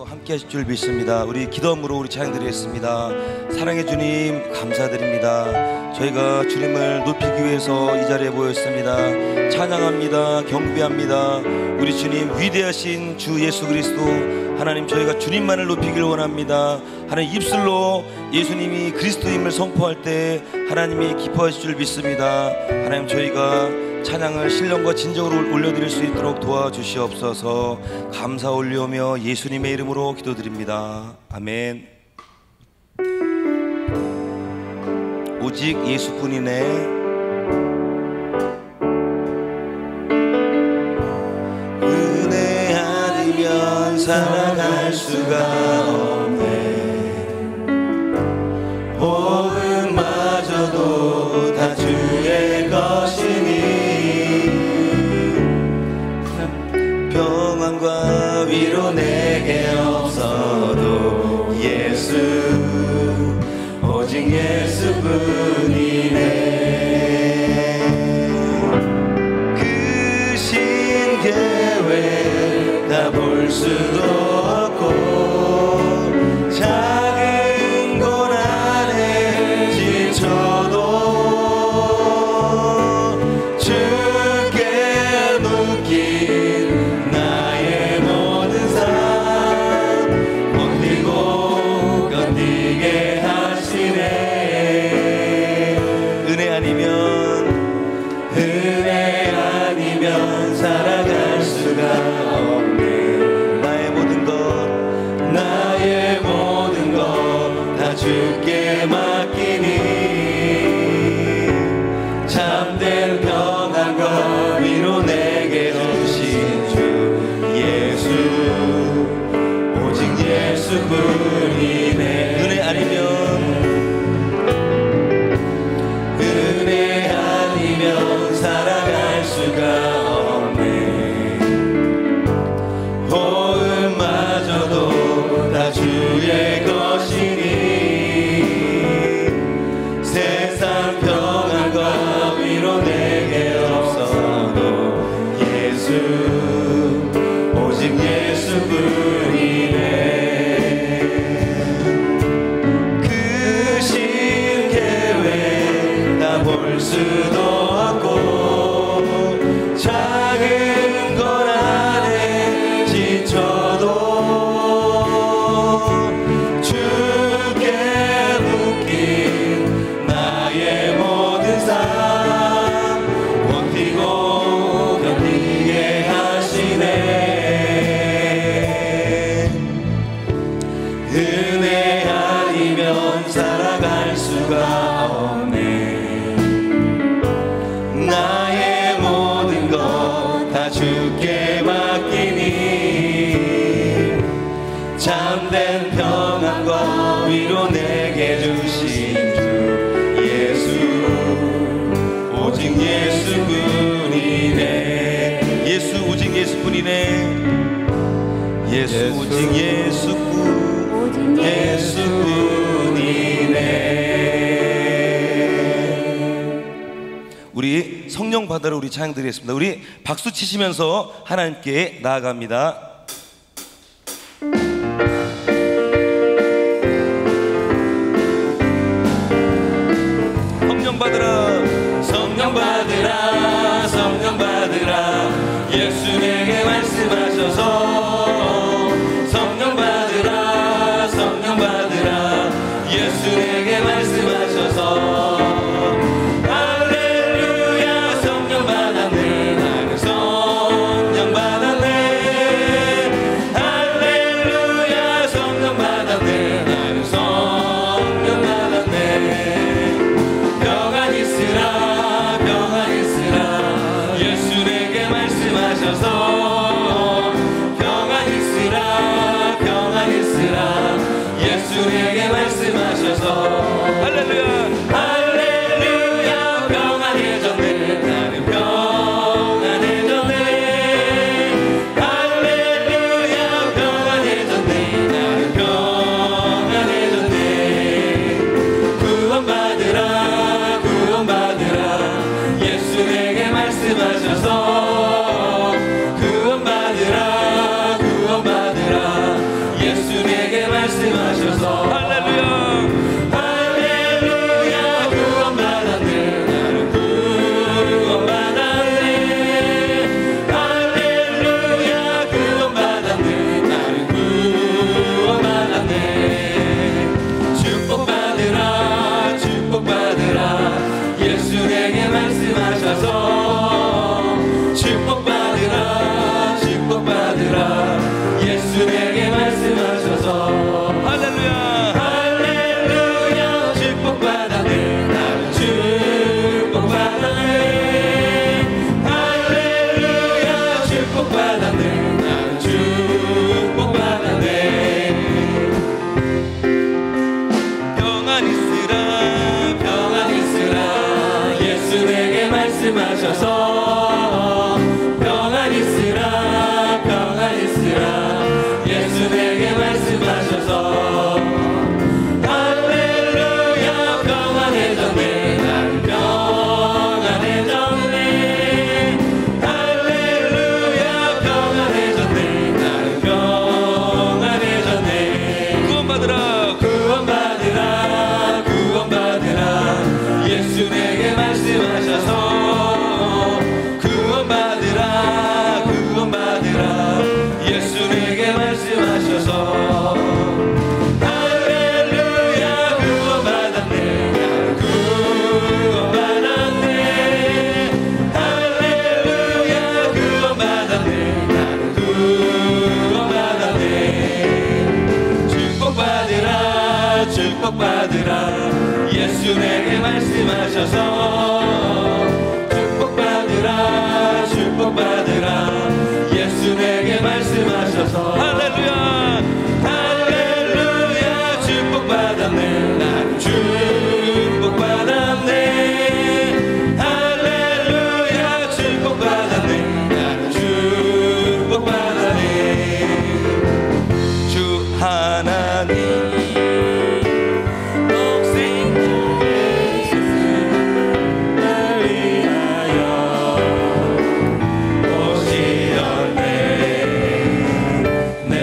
함께 하실 줄 믿습니다. 우리 기도함으로 우리 찬양 드리겠습니다. 사랑의 주님 감사드립니다. 저희가 주님을 높이기 위해서 이 자리에 모였습니다. 찬양합니다. 경배합니다. 우리 주님 위대하신 주 예수 그리스도 하나님, 저희가 주님만을 높이길 원합니다. 하나님, 입술로 예수님이 그리스도임을 선포할 때 하나님이 기뻐하실 줄 믿습니다. 하나님, 저희가 찬양을 신령과 진정으로 올려드릴 수 있도록 도와주시옵소서. 감사 올려오며 예수님의 이름으로 기도드립니다. 아멘. 오직 예수뿐이네. 은혜 아니면 살아갈 수가 없네. 복음마저도 다 주의 것이니 평안과 위로 내게 없어도 예수, 오직 예수뿐이네. 그 신계획 다 볼 수도 없고 작은 고난에 지쳐도 주께 묶인 나의 모든 삶 견디고 견디게 하시네. 은혜 아니면 살아갈 수가 없네. 나의 모든 것 다 주께 맡기니 참된 평안과 위로 내게 주신 주 예수, 오직 예수뿐이네. 은혜 아니면 살아갈 수가 없네. 복음마저도 다 주의 것이니 세상 평안과 위로 내게 없어도 예수, 오직 예수뿐이네. 그 신계획 다 볼 수도 없고 작은 고난에 지쳐도 주께 묶인 나의 모든 삶 버티고 견디게 하시네. 은혜 아니면 살아갈 수가 없네. 나의 모든 것 다 주께 맡기니 참된 평안과 위로 내게 주신 주 예수, 오직 예수뿐이네. 예수, 오직 예수뿐이네. 예수, 오직 예수뿐이네. 우리 성령 받으러 우리 찬양 드리겠습니다. 우리 박수 치시면서 하나님께 나아갑니다. 성령 받으라, 성령 받으라, 성령 받으라. 예수 내게 말씀하셔서 성령 받으라, 성령 받으라. 예수 내게 말씀하셔서 구원받으라, 구원받으라. 예수 내게 말씀하셔서 할렐루야. 할렐루야 구원받았네 나는 구원받았네 할렐루야 구원받았네 나는 구원받았네 축복받으라 축복받으라 예수 내게 말씀하셔서 축복받으라 축복받으라 예수 내게 말씀하셔서 할렐루야. 할렐루야 축복받았네 나는 축복받았네 할렐루야 축복받았네 나는 축복받았네 평안 있으라 평안 있으라 예수 내게 말씀하셔서 평안 있으라 평안 있으라 예수 내게 말씀하셔서 할렐루야 평안해졌네 나는 평안해졌네 할렐루야 평안해졌네 나는 평안해졌네 구원받으라. 구원받으라 구원받으라 예수 내게 말씀하셔서 구원받으라 구원받으라 예수 내게 말씀하셔서 할렐루야 구원받았네 나는 구원받았네 할렐루야 구원받았네 나는 구원받았네 축복받으라 축복받으라 예수 내게 말씀하셔서 축복받으라 축복받으라 예수 내게 말씀하셔서 할렐루야. 할렐루야 축복받았네 나는 축복받았네 할렐루야 축복받았네 나는 축복받았네 주 하나님 오시었네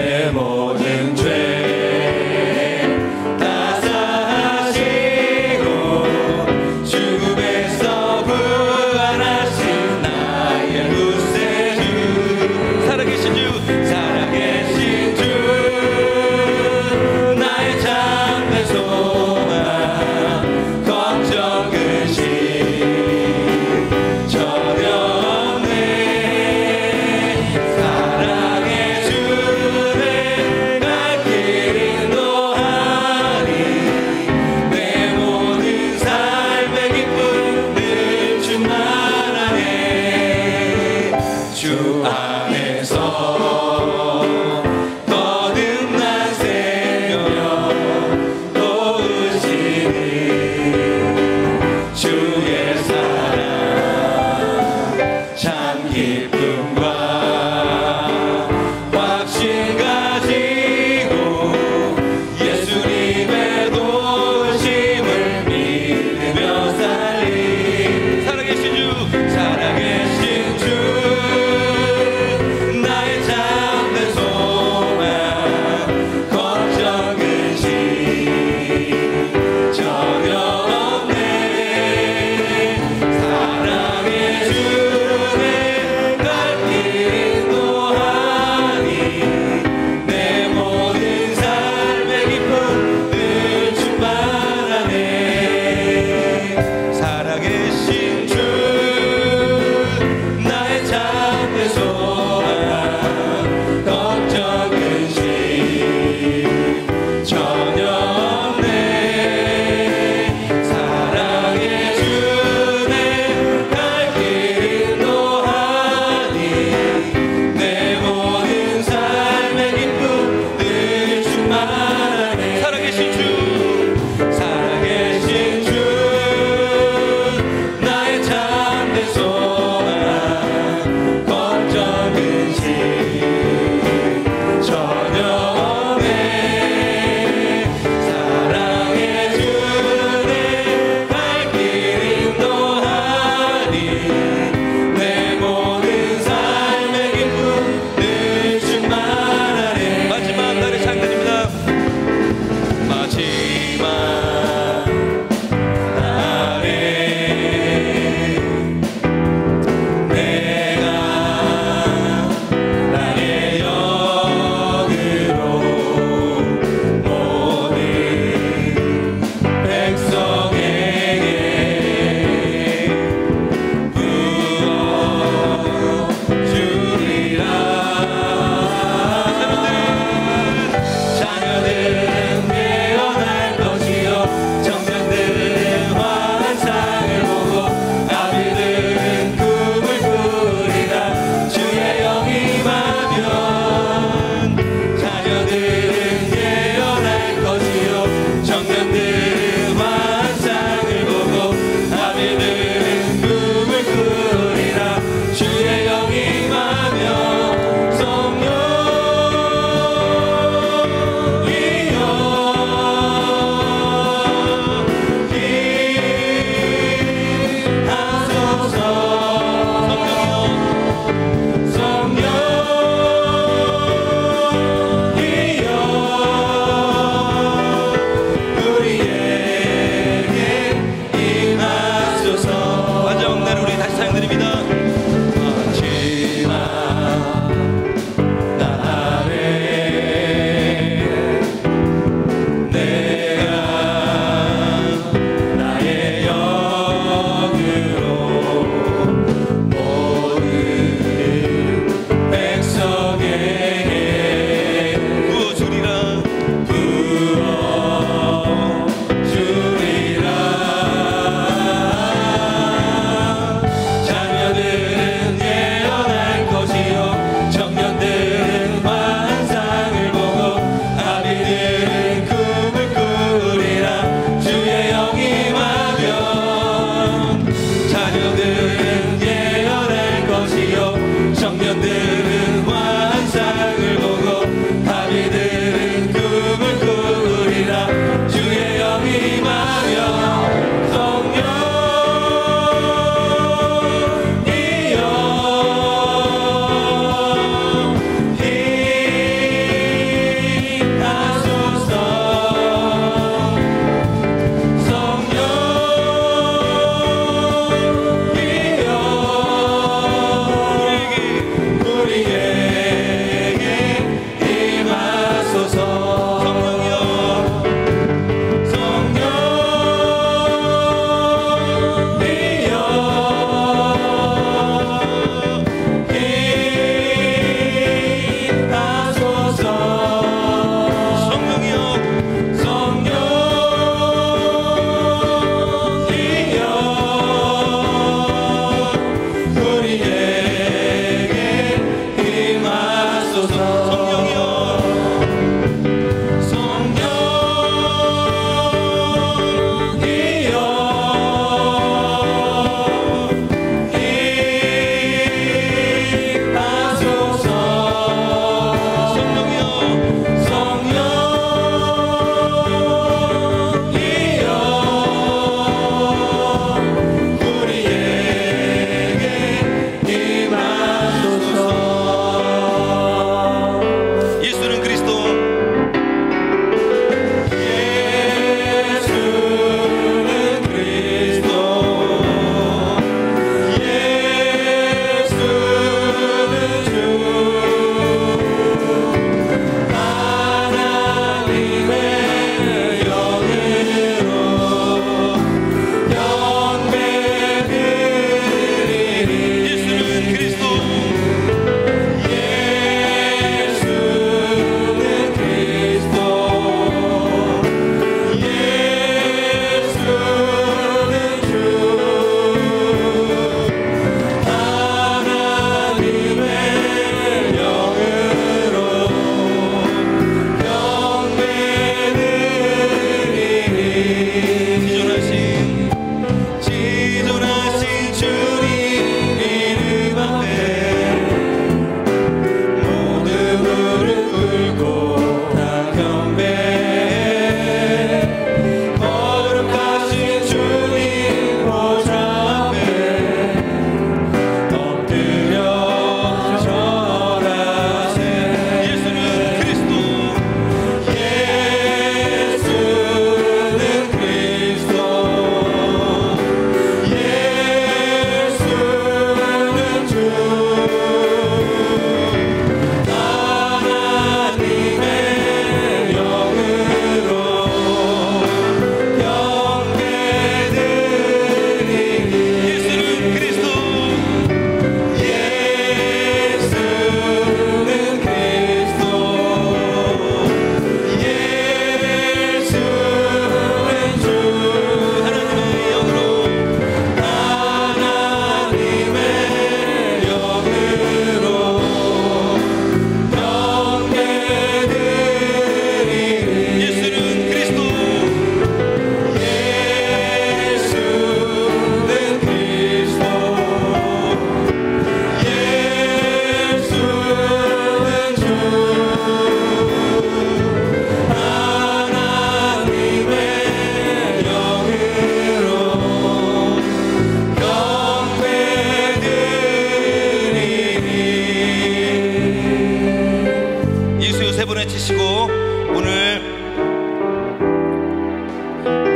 주시고 오늘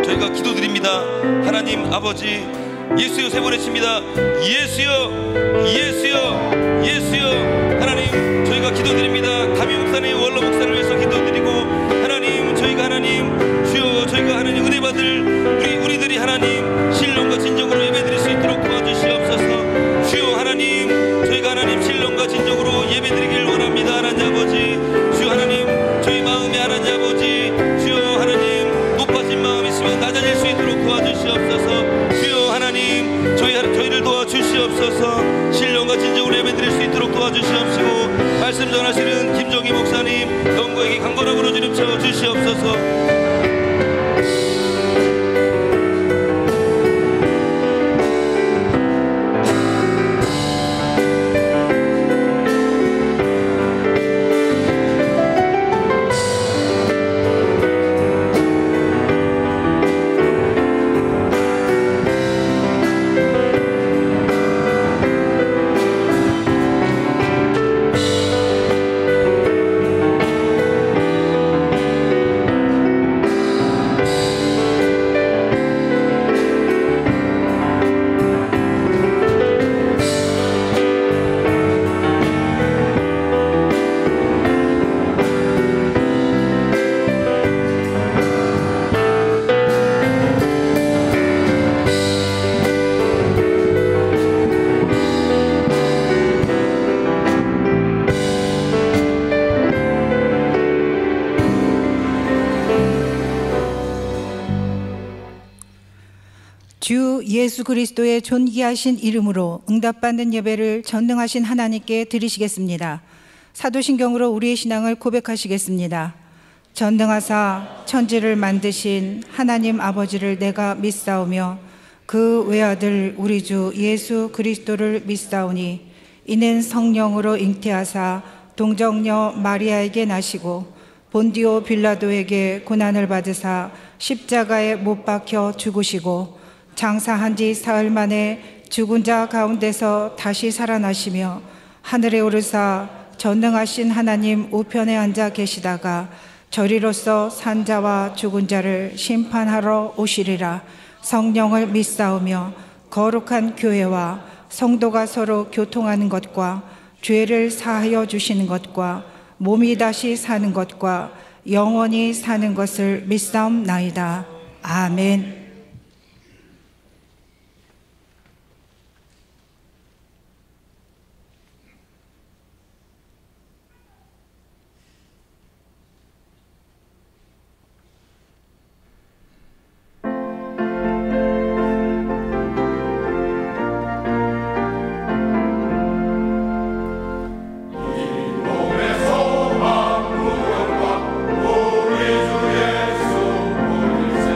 저희가 기도드립니다. 하나님 아버지, 예수여 세 번 외칩니다. 예수여, 예수여, 예수여. 하나님 저희가 기도드립니다. 담임 목사님, 원로 목사를 위해서 기도드리고, 하나님 저희가 하나님 주여, 저희가 하나님 은혜 받을 우리들이 하나님 신령과 진정으로 예배드릴 수 있도록 도와주시옵소서. 주여 하나님, 저희가 하나님 신령과 진정으로 예배드리길 원합니다. 하나님 아버지, 주여 하나님 저희 마음에 하나님 아버지, 주여 하나님 높아진 마음이 있으면 낮아질 수 있도록 도와주시옵소서. 주여 하나님 저희를 도와주시옵소서. 신령과 진정으로 예배드릴 수 있도록 도와주시옵시고, 말씀 전하시는 김정희 목사님 영광에게 강건함으로 주님 채워주시옵소서. 주 예수 그리스도의 존귀하신 이름으로 응답받는 예배를 전능하신 하나님께 드리시겠습니다. 사도신경으로 우리의 신앙을 고백하시겠습니다. 전능하사 천지를 만드신 하나님 아버지를 내가 믿사오며 그 외아들 우리 주 예수 그리스도를 믿사오니 이는 성령으로 잉태하사 동정녀 마리아에게 나시고 본디오 빌라도에게 고난을 받으사 십자가에 못 박혀 죽으시고 장사한 지 사흘 만에 죽은 자 가운데서 다시 살아나시며 하늘에 오르사 전능하신 하나님 우편에 앉아 계시다가 저리로서 산 자와 죽은 자를 심판하러 오시리라. 성령을 믿사오며 거룩한 교회와 성도가 서로 교통하는 것과 죄를 사하여 주시는 것과 몸이 다시 사는 것과 영원히 사는 것을 믿사옵나이다. 아멘. 우리 주 예수 보일세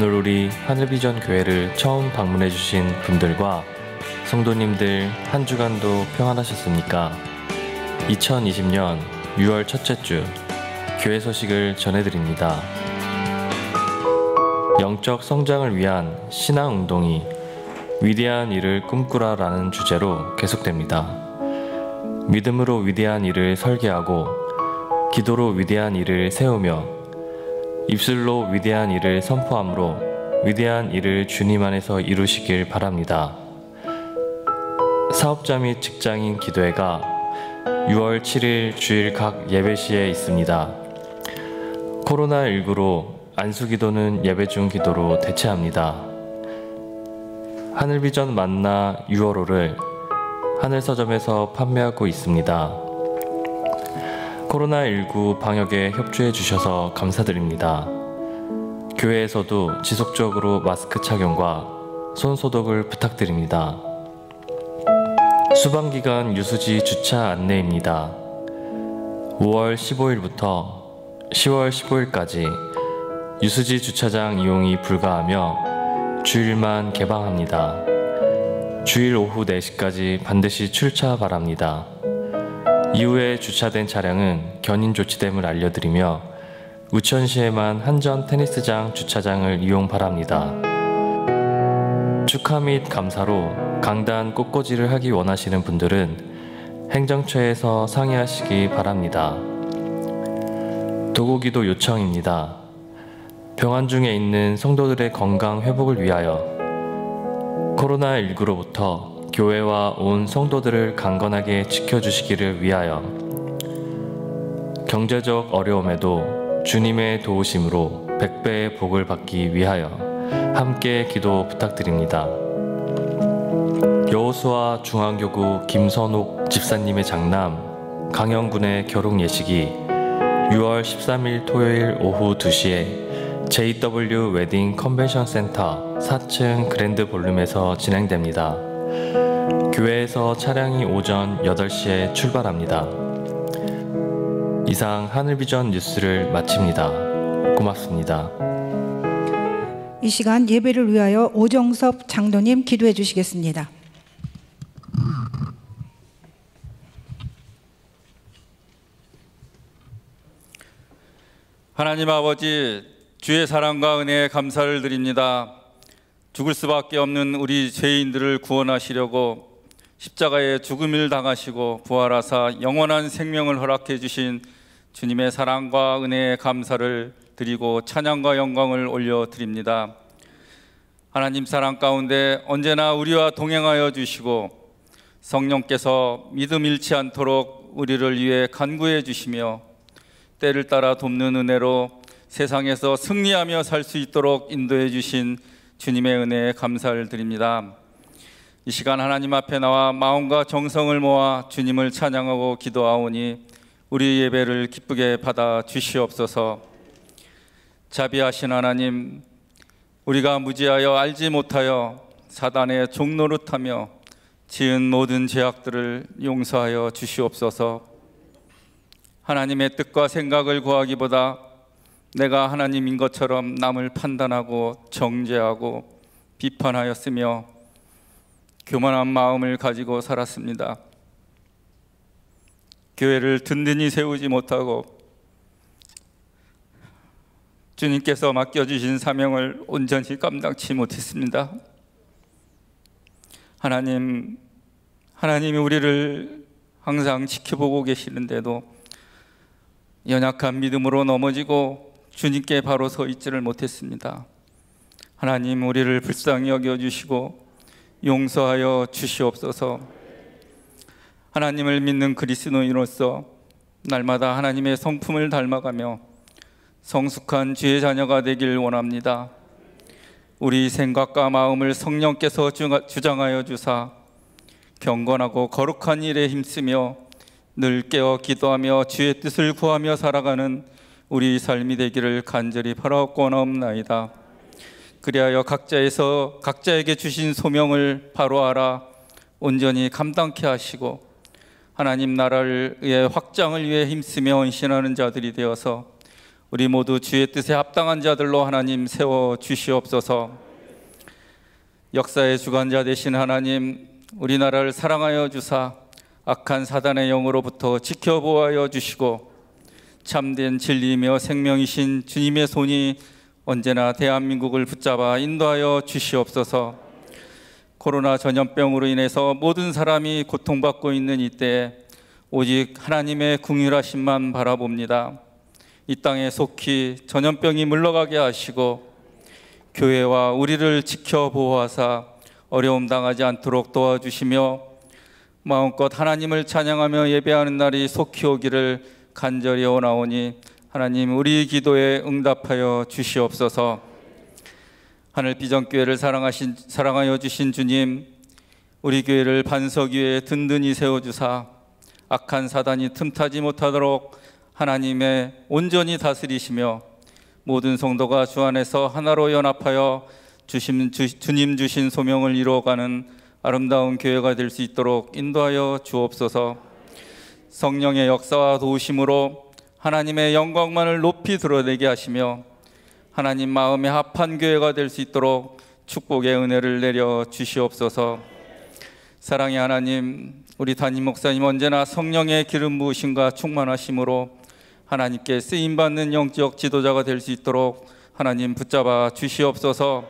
오늘 우리 하늘비전 교회를 처음 방문해 주신 분들과 성도님들 한 주간도 평안하셨습니까? 2020년 6월 첫째 주 교회 소식을 전해드립니다. 영적 성장을 위한 신앙 운동이 위대한 일을 꿈꾸라라는 주제로 계속됩니다. 믿음으로 위대한 일을 설계하고 기도로 위대한 일을 세우며 입술로 위대한 일을 선포함으로 위대한 일을 주님 안에서 이루시길 바랍니다. 사업자 및 직장인 기도회가 6월 7일 주일 각 예배시에 있습니다. 코로나19로 안수기도는 예배 중 기도로 대체합니다. 하늘비전 만나 6월호를 하늘서점에서 판매하고 있습니다. 코로나19 방역에 협조해 주셔서 감사드립니다. 교회에서도 지속적으로 마스크 착용과 손 소독을 부탁드립니다. 수방기간 유수지 주차 안내입니다. 5월 15일부터 10월 15일까지 유수지 주차장 이용이 불가하며 주일만 개방합니다. 주일 오후 4시까지 반드시 출차 바랍니다. 이후에 주차된 차량은 견인 조치됨을 알려드리며 우천시에만 한전 테니스장 주차장을 이용 바랍니다. 축하 및 감사로 강단 꽃꽂이를 하기 원하시는 분들은 행정처에서 상의하시기 바랍니다. 도구기도 요청입니다. 병환 중에 있는 성도들의 건강 회복을 위하여 코로나19로부터 교회와 온 성도들을 강건하게 지켜주시기를 위하여 경제적 어려움에도 주님의 도우심으로 100배의 복을 받기 위하여 함께 기도 부탁드립니다. 여호수아 중앙교구 김선옥 집사님의 장남 강영군의 결혼 예식이 6월 13일 토요일 오후 2시에 JW 웨딩 컨벤션 센터 4층 그랜드 볼룸에서 진행됩니다. 교회에서 차량이 오전 8시에 출발합니다. 이상 하늘비전 뉴스를 마칩니다. 고맙습니다. 이 시간 예배를 위하여 오정섭 장로님 기도해 주시겠습니다. 하나님 아버지, 주의 사랑과 은혜에 감사를 드립니다. 죽을 수밖에 없는 우리 죄인들을 구원하시려고 십자가에 죽음을 당하시고 부활하사 영원한 생명을 허락해 주신 주님의 사랑과 은혜에 감사를 드리고 찬양과 영광을 올려드립니다. 하나님 사랑 가운데 언제나 우리와 동행하여 주시고 성령께서 믿음 잃지 않도록 우리를 위해 간구해 주시며 때를 따라 돕는 은혜로 세상에서 승리하며 살 수 있도록 인도해 주신 주님의 은혜에 감사를 드립니다. 이 시간 하나님 앞에 나와 마음과 정성을 모아 주님을 찬양하고 기도하오니 우리 예배를 기쁘게 받아 주시옵소서. 자비하신 하나님, 우리가 무지하여 알지 못하여 사단의 종노릇하며 지은 모든 죄악들을 용서하여 주시옵소서. 하나님의 뜻과 생각을 구하기보다 내가 하나님인 것처럼 남을 판단하고 정죄하고 비판하였으며 교만한 마음을 가지고 살았습니다. 교회를 든든히 세우지 못하고 주님께서 맡겨주신 사명을 온전히 감당치 못했습니다. 하나님이 우리를 항상 지켜보고 계시는데도 연약한 믿음으로 넘어지고 주님께 바로 서 있지를 못했습니다. 하나님, 우리를 불쌍히 여겨주시고 용서하여 주시옵소서. 하나님을 믿는 그리스도인으로서 날마다 하나님의 성품을 닮아가며 성숙한 주의 자녀가 되길 원합니다. 우리 생각과 마음을 성령께서 주장하여 주사 경건하고 거룩한 일에 힘쓰며 늘 깨어 기도하며 주의 뜻을 구하며 살아가는 우리 삶이 되기를 간절히 바라옵고나옵나이다. 그리하여 각자에게 주신 소명을 바로 알아 온전히 감당케 하시고 하나님 나라를 위해 확장을 위해 힘쓰며 헌신하는 자들이 되어서 우리 모두 주의 뜻에 합당한 자들로 하나님 세워 주시옵소서. 역사의 주관자 되신 하나님, 우리나라를 사랑하여 주사 악한 사단의 영으로부터 지켜보아여 주시고 참된 진리이며 생명이신 주님의 손이 언제나 대한민국을 붙잡아 인도하여 주시옵소서. 코로나 전염병으로 인해서 모든 사람이 고통받고 있는 이때에 오직 하나님의 긍휼하심만 바라봅니다. 이 땅에 속히 전염병이 물러가게 하시고 교회와 우리를 지켜 보호하사 어려움 당하지 않도록 도와주시며 마음껏 하나님을 찬양하며 예배하는 날이 속히 오기를 간절히 원하오니 하나님 우리 기도에 응답하여 주시옵소서. 하늘 비전교회를 사랑하여 주신 주님, 우리 교회를 반석 위에 든든히 세워주사 악한 사단이 틈타지 못하도록 하나님의 온전히 다스리시며 모든 성도가 주 안에서 하나로 연합하여 주님 주신 소명을 이루어가는 아름다운 교회가 될 수 있도록 인도하여 주옵소서. 성령의 역사와 도우심으로 하나님의 영광만을 높이 드러내게 하시며 하나님 마음에 합한 교회가 될 수 있도록 축복의 은혜를 내려 주시옵소서. 사랑의 하나님, 우리 담임 목사님 언제나 성령의 기름 부으심과 충만하심으로 하나님께 쓰임받는 영적 지도자가 될 수 있도록 하나님 붙잡아 주시옵소서.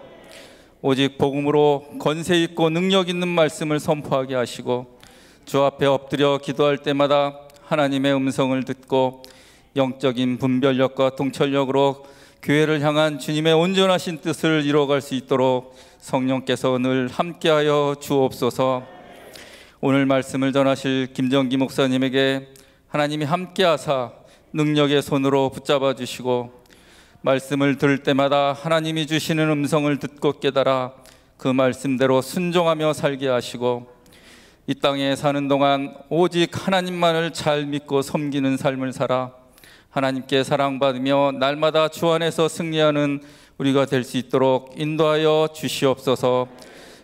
오직 복음으로 권세 있고 능력 있는 말씀을 선포하게 하시고 주 앞에 엎드려 기도할 때마다 하나님의 음성을 듣고 영적인 분별력과 통찰력으로 교회를 향한 주님의 온전하신 뜻을 이루어갈 수 있도록 성령께서 늘 함께하여 주옵소서. 오늘 말씀을 전하실 김정기 목사님에게 하나님이 함께하사 능력의 손으로 붙잡아 주시고 말씀을 들을 때마다 하나님이 주시는 음성을 듣고 깨달아 그 말씀대로 순종하며 살게 하시고 이 땅에 사는 동안 오직 하나님만을 잘 믿고 섬기는 삶을 살아 하나님께 사랑받으며 날마다 주 안에서 승리하는 우리가 될 수 있도록 인도하여 주시옵소서.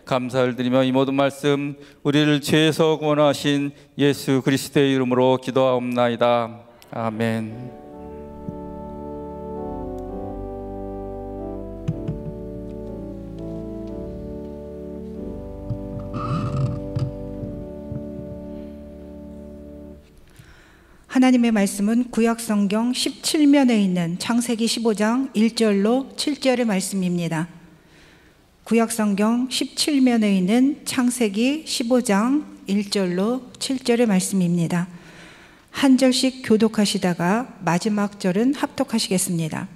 감사를 드리며 이 모든 말씀 우리를 죄에서 구원하신 예수 그리스도의 이름으로 기도하옵나이다. 아멘. 하나님의 말씀은 구약성경 17면에 있는 창세기 15장 1절로 7절의 말씀입니다. 구약성경 17면에 있는 창세기 15장 1절로 7절의 말씀입니다. 한 절씩 교독하시다가 마지막 절은 합독하시겠습니다.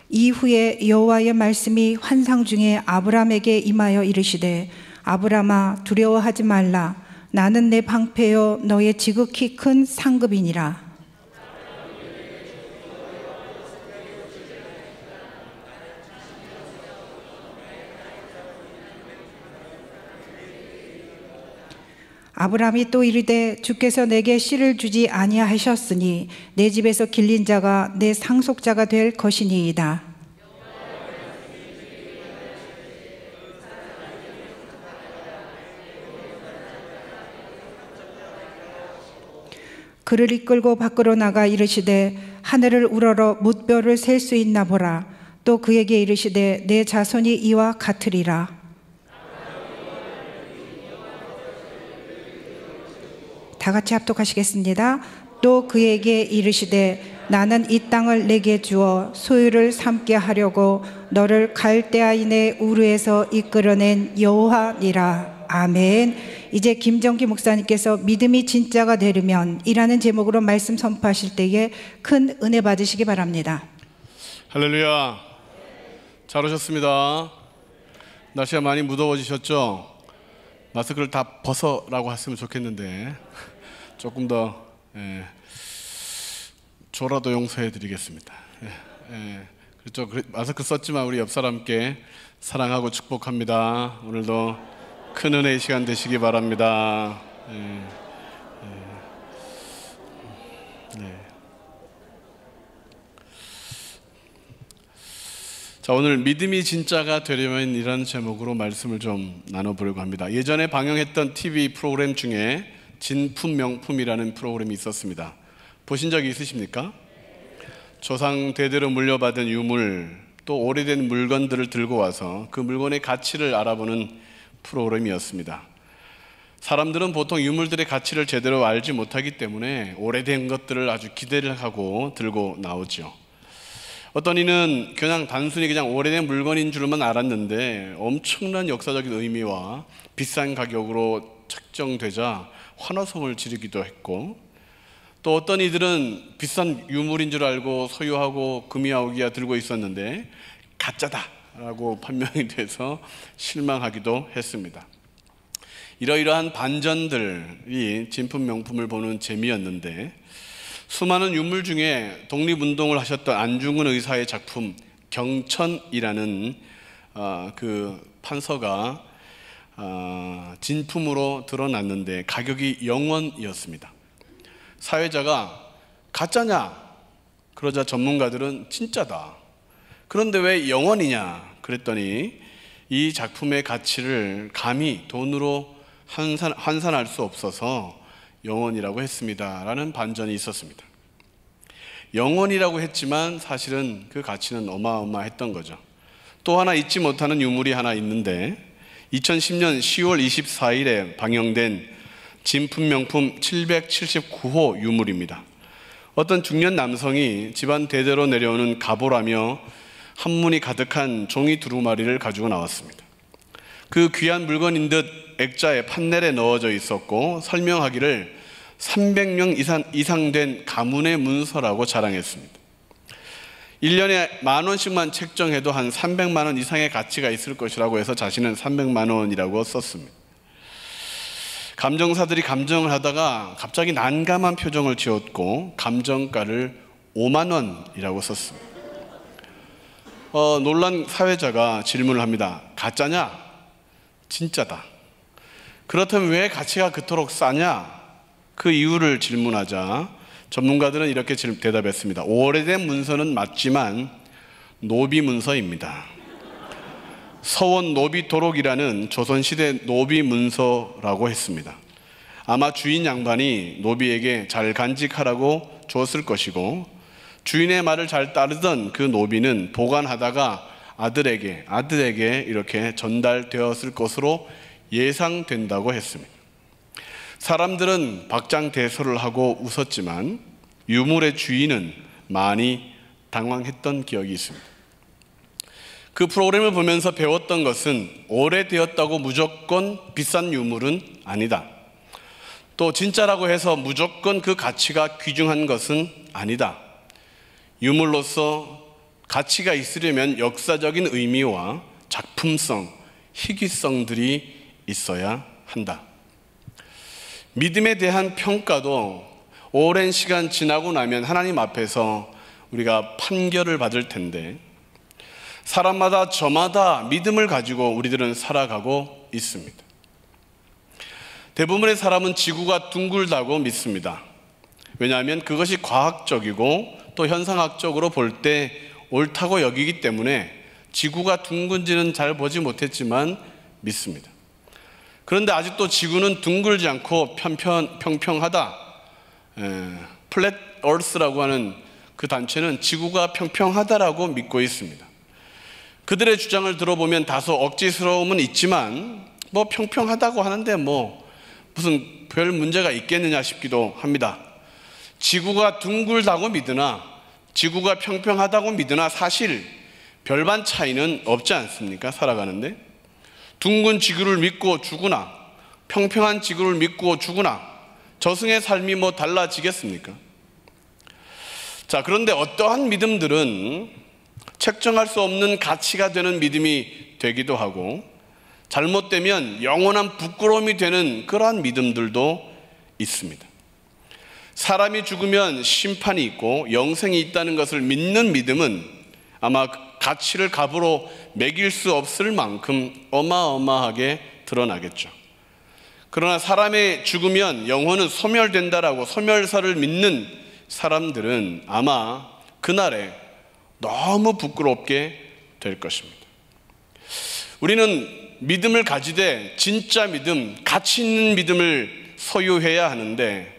이후에 여호와의 말씀이 환상 중에 아브람에게 임하여 이르시되 아브람아 두려워하지 말라. 나는 내 방패요 너의 지극히 큰 상급이니라. 아브람이 또 이르되 주께서 내게 씨를 주지 아니하셨으니 내 집에서 길린 자가 내 상속자가 될 것이니이다. 그를 이끌고 밖으로 나가 이르시되 하늘을 우러러 뭇별을 셀 수 있나 보라. 또 그에게 이르시되 내 자손이 이와 같으리라. 다 같이 합독하시겠습니다. 또 그에게 이르시되 나는 이 땅을 내게 주어 소유를 삼게 하려고 너를 갈대아인의 우르에서 이끌어낸 여호와니라. 아멘. 이제 김정기 목사님께서 믿음이 진짜가 되려면 이라는 제목으로 말씀 선포하실 때에 큰 은혜 받으시기 바랍니다. 할렐루야. 잘 오셨습니다. 날씨가 많이 무더워지셨죠? 마스크를 다 벗어라고 했으면 좋겠는데 조금 더 저라도 용서해 드리겠습니다. 그렇죠. 마스크 썼지만 우리 옆 사람께 사랑하고 축복합니다. 오늘도 큰 은혜의 시간 되시기 바랍니다. 자, 오늘 믿음이 진짜가 되려면 이라는 제목으로 말씀을 좀 나눠보려고 합니다. 예전에 방영했던 TV 프로그램 중에 진품명품이라는 프로그램이 있었습니다. 보신 적이 있으십니까? 조상 대대로 물려받은 유물, 또 오래된 물건들을 들고 와서 그 물건의 가치를 알아보는 프로그램이었습니다. 사람들은 보통 유물들의 가치를 제대로 알지 못하기 때문에 오래된 것들을 아주 기대를 하고 들고 나오죠. 어떤 이는 단순히 오래된 물건인 줄만 알았는데 엄청난 역사적인 의미와 비싼 가격으로 책정되자 환호성을 지르기도 했고, 또 어떤 이들은 비싼 유물인 줄 알고 소유하고 금이야오기야 들고 있었는데 가짜다라고 판명이 돼서 실망하기도 했습니다. 이러이러한 반전들이 진품 명품을 보는 재미였는데, 수많은 유물 중에 독립운동을 하셨던 안중근 의사의 작품 경천이라는 그 판서가 진품으로 드러났는데 가격이 0원이었습니다. 사회자가 가짜냐? 그러자 전문가들은 진짜다. 그런데 왜 0원이냐? 그랬더니 이 작품의 가치를 감히 돈으로 환산할 수 없어서 0원이라고 했습니다 라는 반전이 있었습니다. 0원이라고 했지만 사실은 그 가치는 어마어마했던 거죠. 또 하나 잊지 못하는 유물이 하나 있는데, 2010년 10월 24일에 방영된 진품 명품 779호 유물입니다. 어떤 중년 남성이 집안 대대로 내려오는 가보라며 한문이 가득한 종이 두루마리를 가지고 나왔습니다. 그 귀한 물건인 듯 액자에 판넬에 넣어져 있었고, 설명하기를 300명 이상 된 가문의 문서라고 자랑했습니다. 1년에 10,000원씩만 책정해도 한 300만 원 이상의 가치가 있을 것이라고 해서 자신은 300만 원이라고 썼습니다. 감정사들이 감정을 하다가 갑자기 난감한 표정을 지었고 감정가를 5만 원이라고 썼습니다. 놀란 사회자가 질문을 합니다. 가짜냐? 진짜다. 그렇다면 왜 가치가 그토록 싸냐? 그 이유를 질문하자 전문가들은 이렇게 대답했습니다. 오래된 문서는 맞지만 노비 문서입니다. 서원 노비도록이라는 조선시대 노비 문서라고 했습니다. 아마 주인 양반이 노비에게 잘 간직하라고 줬을 것이고, 주인의 말을 잘 따르던 그 노비는 보관하다가 아들에게 이렇게 전달되었을 것으로 예상된다고 했습니다. 사람들은 박장대소를 하고 웃었지만 유물의 주인은 많이 당황했던 기억이 있습니다. 그 프로그램을 보면서 배웠던 것은 오래되었다고 무조건 비싼 유물은 아니다. 또 진짜라고 해서 무조건 그 가치가 귀중한 것은 아니다. 유물로서 가치가 있으려면 역사적인 의미와 작품성, 희귀성들이 있어야 한다. 믿음에 대한 평가도 오랜 시간 지나고 나면 하나님 앞에서 우리가 판결을 받을 텐데, 사람마다 저마다 믿음을 가지고 우리들은 살아가고 있습니다. 대부분의 사람은 지구가 둥글다고 믿습니다. 왜냐하면 그것이 과학적이고 또 현상학적으로 볼 때 옳다고 여기기 때문에 지구가 둥근지는 잘 보지 못했지만 믿습니다. 그런데 아직도 지구는 둥글지 않고 평평하다. 플랫 얼스라고 하는 그 단체는 지구가 평평하다라고 믿고 있습니다. 그들의 주장을 들어보면 다소 억지스러움은 있지만 평평하다고 하는데 무슨 별 문제가 있겠느냐 싶기도 합니다. 지구가 둥글다고 믿으나 지구가 평평하다고 믿으나 사실 별반 차이는 없지 않습니까? 살아가는데 둥근 지구를 믿고 죽으나 평평한 지구를 믿고 죽으나 저승의 삶이 달라지겠습니까? 자, 그런데 어떠한 믿음들은 책정할 수 없는 가치가 되는 믿음이 되기도 하고, 잘못되면 영원한 부끄러움이 되는 그러한 믿음들도 있습니다. 사람이 죽으면 심판이 있고 영생이 있다는 것을 믿는 믿음은 아마 가치를 값으로 매길 수 없을 만큼 어마어마하게 드러나겠죠. 그러나 사람의 죽으면 영혼은 소멸된다라고 소멸설을 믿는 사람들은 아마 그날에 너무 부끄럽게 될 것입니다. 우리는 믿음을 가지되 진짜 믿음, 가치 있는 믿음을 소유해야 하는데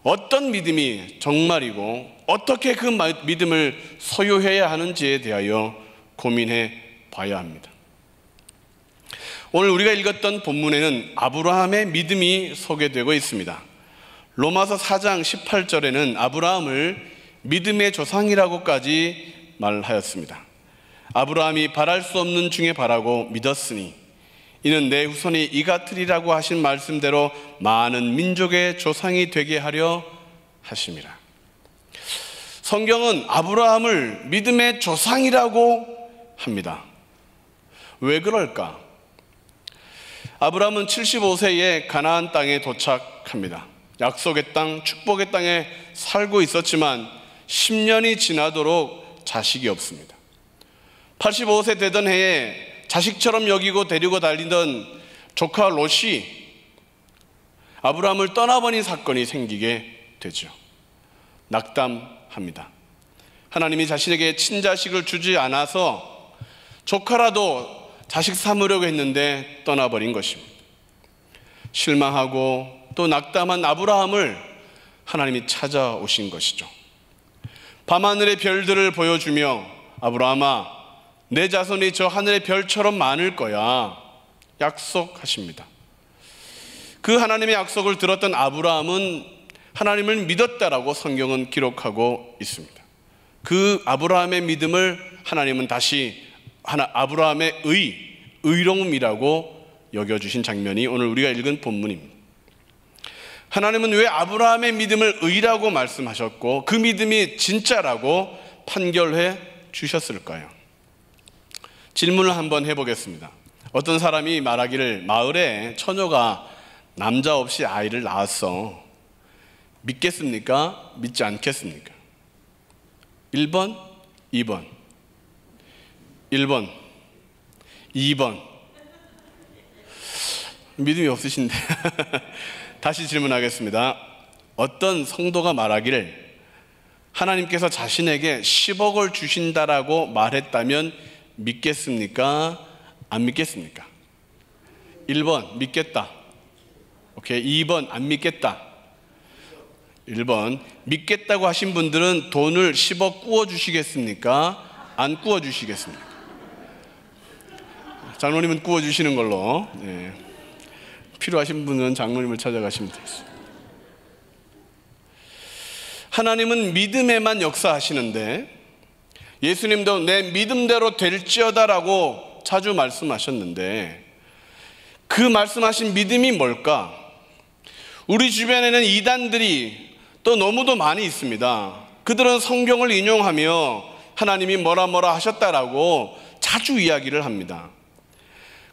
어떤 믿음이 정말이고 어떻게 그 믿음을 소유해야 하는지에 대하여 고민해 봐야 합니다. 오늘 우리가 읽었던 본문에는 아브라함의 믿음이 소개되고 있습니다. 로마서 4장 18절에는 아브라함을 믿음의 조상이라고까지 말하였습니다. 아브라함이 바랄 수 없는 중에 바라고 믿었으니 이는 내 후손이 이 같으리라고 하신 말씀대로 많은 민족의 조상이 되게 하려 하심이라. 성경은 아브라함을 믿음의 조상이라고 합니다. 왜 그럴까? 아브라함은 75세에 가나안 땅에 도착합니다. 약속의 땅, 축복의 땅에 살고 있었지만 10년이 지나도록 자식이 없습니다. 85세 되던 해에 자식처럼 여기고 데리고 달리던 조카 롯이 아브라함을 떠나버린 사건이 생기게 되죠. 낙담합니다. 하나님이 자신에게 친자식을 주지 않아서 조카라도 자식 삼으려고 했는데 떠나버린 것입니다. 실망하고 또 낙담한 아브라함을 하나님이 찾아오신 것이죠. 밤하늘의 별들을 보여주며 아브라함아, 내 자손이 저 하늘의 별처럼 많을 거야 약속하십니다. 그 하나님의 약속을 들었던 아브라함은 하나님을 믿었다라고 성경은 기록하고 있습니다. 그 아브라함의 믿음을 하나님은 다시 아브라함의 의로움이라고 여겨주신 장면이 오늘 우리가 읽은 본문입니다. 하나님은 왜 아브라함의 믿음을 의라고 말씀하셨고 그 믿음이 진짜라고 판결해 주셨을까요? 질문을 한번 해보겠습니다. 어떤 사람이 말하기를 마을에 처녀가 남자 없이 아이를 낳았어. 믿겠습니까? 믿지 않겠습니까? 1번, 2번. 1번, 2번. 믿음이 없으신데. 다시 질문하겠습니다. 어떤 성도가 말하기를 하나님께서 자신에게 10억을 주신다라고 말했다면 믿겠습니까? 안 믿겠습니까? 1번 믿겠다. 오케이. 2번 안 믿겠다. 1번 믿겠다고 하신 분들은 돈을 10억 구워 주시겠습니까? 안 구워 주시겠습니까? 장로님은 구워 주시는 걸로. 네. 필요하신 분은 장로님을 찾아가시면 되겠습니다. 하나님은 믿음에만 역사하시는데 예수님도 내 믿음대로 될지어다라고 자주 말씀하셨는데 그 말씀하신 믿음이 뭘까? 우리 주변에는 이단들이 또 너무도 많이 있습니다. 그들은 성경을 인용하며 하나님이 뭐라 하셨다라고 자주 이야기를 합니다.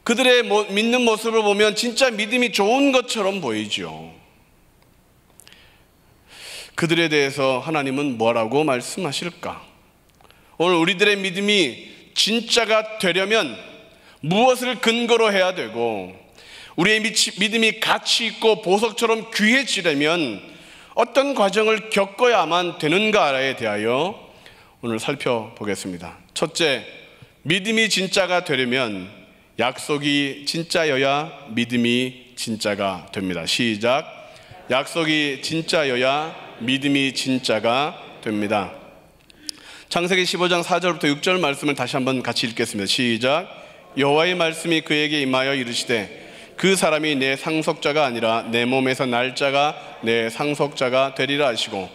그들의 믿는 모습을 보면 진짜 믿음이 좋은 것처럼 보이죠. 그들에 대해서 하나님은 뭐라고 말씀하실까? 오늘 우리들의 믿음이 진짜가 되려면 무엇을 근거로 해야 되고 우리의 믿음이 가치 있고 보석처럼 귀해지려면 어떤 과정을 겪어야만 되는가에 대하여 오늘 살펴보겠습니다. 첫째, 믿음이 진짜가 되려면 약속이 진짜여야 믿음이 진짜가 됩니다. 시작. 약속이 진짜여야 믿음이 진짜가 됩니다. 창세기 15장 4절부터 6절 말씀을 다시 한번 같이 읽겠습니다. 시작. 여호와의 말씀이 그에게 임하여 이르시되 그 사람이 내 상속자가 아니라 내 몸에서 날 자가 내 상속자가 되리라 하시고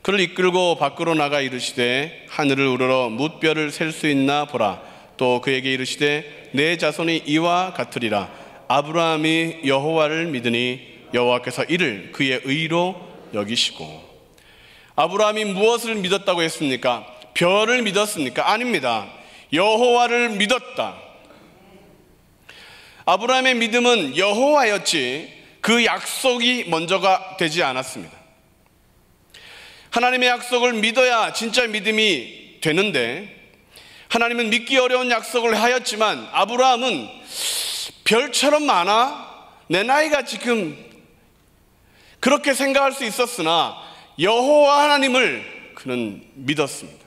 그를 이끌고 밖으로 나가 이르시되 하늘을 우러러 뭇별을 셀 수 있나 보라. 또 그에게 이르시되 내 자손이 이와 같으리라. 아브라함이 여호와를 믿으니 여호와께서 이를 그의 의로 여기시고. 아브라함이 무엇을 믿었다고 했습니까? 별을 믿었습니까? 아닙니다. 여호와를 믿었다. 아브라함의 믿음은 여호와였지 그 약속이 먼저가 되지 않았습니다. 하나님의 약속을 믿어야 진짜 믿음이 되는데 하나님은 믿기 어려운 약속을 하였지만 아브라함은 별처럼 많아? 내 나이가 지금 그렇게 생각할 수 있었으나 여호와 하나님을 그는 믿었습니다.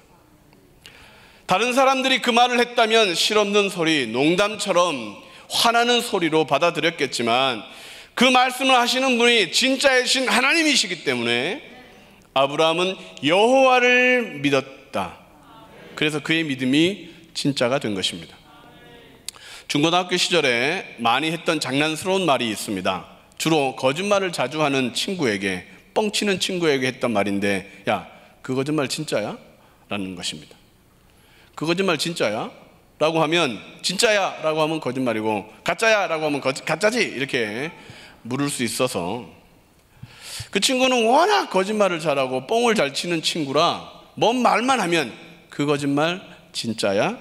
다른 사람들이 그 말을 했다면 실없는 소리, 농담처럼 화나는 소리로 받아들였겠지만 그 말씀을 하시는 분이 진짜이신 하나님이시기 때문에 아브라함은 여호와를 믿었다. 그래서 그의 믿음이 진짜가 된 것입니다. 중고등학교 시절에 많이 했던 장난스러운 말이 있습니다. 주로 거짓말을 자주 하는 친구에게, 뻥치는 친구에게 했던 말인데, 야, 그 거짓말 진짜야? 라는 것입니다. 그 거짓말 진짜야? 라고 하면 진짜야 라고 하면 거짓말이고, 가짜야 라고 하면 가짜지 이렇게 물을 수 있어서, 그 친구는 워낙 거짓말을 잘하고 뻥을 잘 치는 친구라 뭔 말만 하면 그 거짓말 진짜야?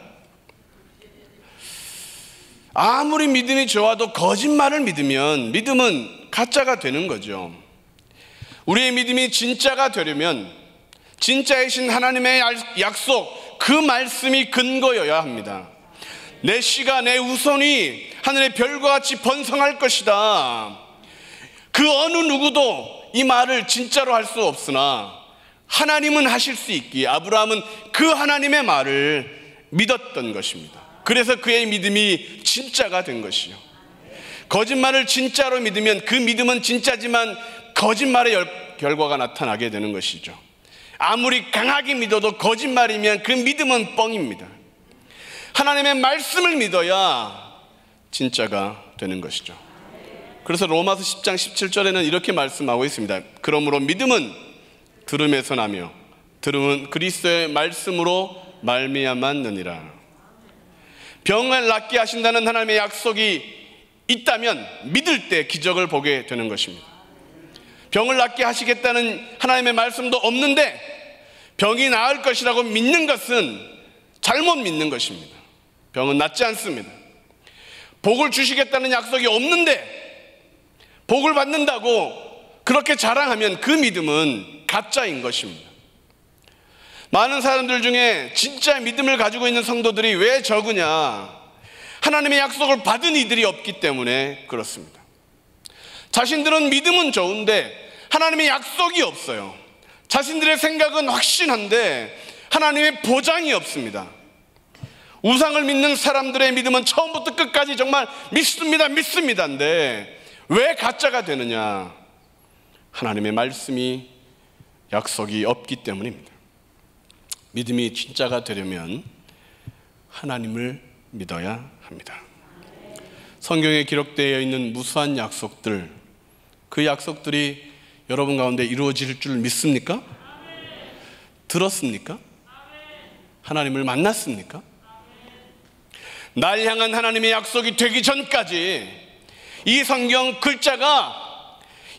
아무리 믿음이 좋아도 거짓말을 믿으면 믿음은 가짜가 되는 거죠. 우리의 믿음이 진짜가 되려면 진짜이신 하나님의 약속, 그 말씀이 근거여야 합니다. 내 씨가, 내 후손이 하늘의 별과 같이 번성할 것이다. 그 어느 누구도 이 말을 진짜로 할 수 없으나 하나님은 하실 수 있기에 아브라함은 그 하나님의 말을 믿었던 것입니다. 그래서 그의 믿음이 진짜가 된 것이요. 거짓말을 진짜로 믿으면 그 믿음은 진짜지만 거짓말의 결과가 나타나게 되는 것이죠. 아무리 강하게 믿어도 거짓말이면 그 믿음은 뻥입니다. 하나님의 말씀을 믿어야 진짜가 되는 것이죠. 그래서 로마서 10장 17절에는 이렇게 말씀하고 있습니다. 그러므로 믿음은 들음에서 나며 들음은 그리스도의 말씀으로 말미암았느니라. 병을 낫게 하신다는 하나님의 약속이 있다면 믿을 때 기적을 보게 되는 것입니다. 병을 낫게 하시겠다는 하나님의 말씀도 없는데 병이 나을 것이라고 믿는 것은 잘못 믿는 것입니다. 병은 낫지 않습니다. 복을 주시겠다는 약속이 없는데 복을 받는다고 그렇게 자랑하면 그 믿음은 가짜인 것입니다. 많은 사람들 중에 진짜 믿음을 가지고 있는 성도들이 왜 적으냐? 하나님의 약속을 받은 이들이 없기 때문에 그렇습니다. 자신들은 믿음은 좋은데 하나님의 약속이 없어요. 자신들의 생각은 확신한데 하나님의 보장이 없습니다. 우상을 믿는 사람들의 믿음은 처음부터 끝까지 정말 믿습니다인데 왜 가짜가 되느냐? 하나님의 말씀이, 약속이 없기 때문입니다. 믿음이 진짜가 되려면 하나님을 믿어야 합니다. 성경에 기록되어 있는 무수한 약속들, 그 약속들이 여러분 가운데 이루어질 줄 믿습니까? 들었습니까? 하나님을 만났습니까? 날 향한 하나님의 약속이 되기 전까지 이 성경 글자가,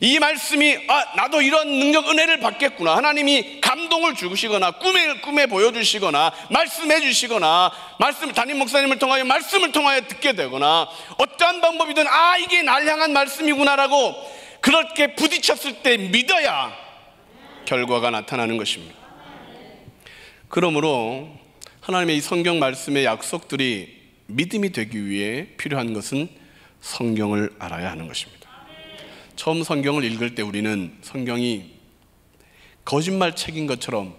이 말씀이 나도 이런 능력, 은혜를 받겠구나, 하나님이 감동을 주시거나 꿈에 보여주시거나 말씀해 주시거나 말씀, 담임 목사님을 통하여 말씀을 통하여 듣게 되거나 어떠한 방법이든 이게 날 향한 말씀이구나라고 그렇게 부딪혔을 때 믿어야 결과가 나타나는 것입니다. 그러므로 하나님의 이 성경 말씀의 약속들이 믿음이 되기 위해 필요한 것은 성경을 알아야 하는 것입니다. 처음 성경을 읽을 때 우리는 성경이 거짓말 책인 것처럼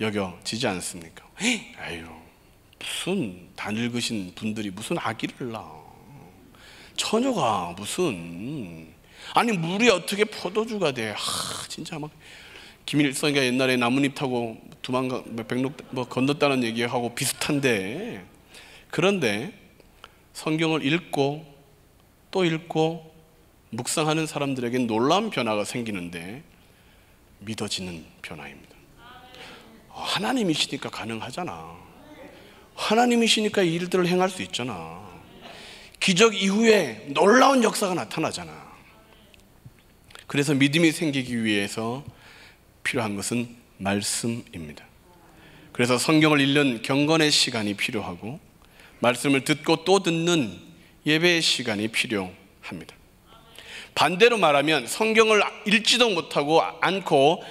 여겨지지 않습니까? 아유, 무슨 다 늙으신 분들이 무슨 아기를 낳아, 처녀가 무슨, 아니 물이 어떻게 포도주가 돼? 진짜 막 김일성이가 옛날에 나뭇잎 타고 백록 건넜다는 얘기하고 비슷한데, 그런데 성경을 읽고 또 읽고 묵상하는 사람들에게 놀라운 변화가 생기는데 믿어지는 변화입니다. 하나님이시니까 가능하잖아. 하나님이시니까 이 일들을 행할 수 있잖아. 기적 이후에 놀라운 역사가 나타나잖아. 그래서 믿음이 생기기 위해서 필요한 것은 말씀입니다. 그래서 성경을 읽는 경건의 시간이 필요하고 말씀을 듣고 또 듣는 예배의 시간이 필요합니다. 반대로 말하면 성경을 읽지도 못하고 않고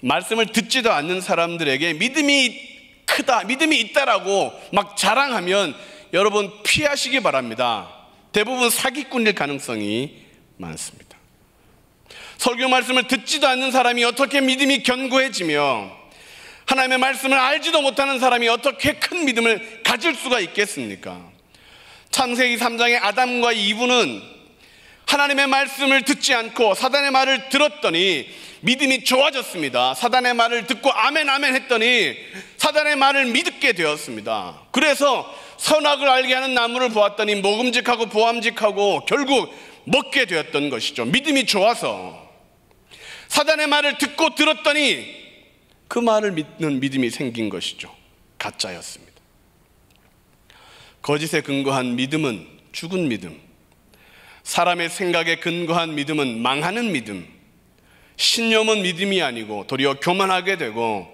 말씀을 듣지도 않는 사람들에게 믿음이 크다, 믿음이 있다라고 막 자랑하면 여러분 피하시기 바랍니다. 대부분 사기꾼일 가능성이 많습니다. 설교 말씀을 듣지도 않는 사람이 어떻게 믿음이 견고해지며 하나님의 말씀을 알지도 못하는 사람이 어떻게 큰 믿음을 가질 수가 있겠습니까? 창세기 3장의 아담과 이브는 하나님의 말씀을 듣지 않고 사단의 말을 들었더니 믿음이 좋아졌습니다. 사단의 말을 듣고 아멘 아멘 했더니 사단의 말을 믿게 되었습니다. 그래서 선악을 알게 하는 나무를 보았더니 먹음직하고 보암직하고 결국 먹게 되었던 것이죠. 믿음이 좋아서 사단의 말을 듣고 들었더니 그 말을 믿는 믿음이 생긴 것이죠. 가짜였습니다. 거짓에 근거한 믿음은 죽은 믿음, 사람의 생각에 근거한 믿음은 망하는 믿음, 신념은 믿음이 아니고 도리어 교만하게 되고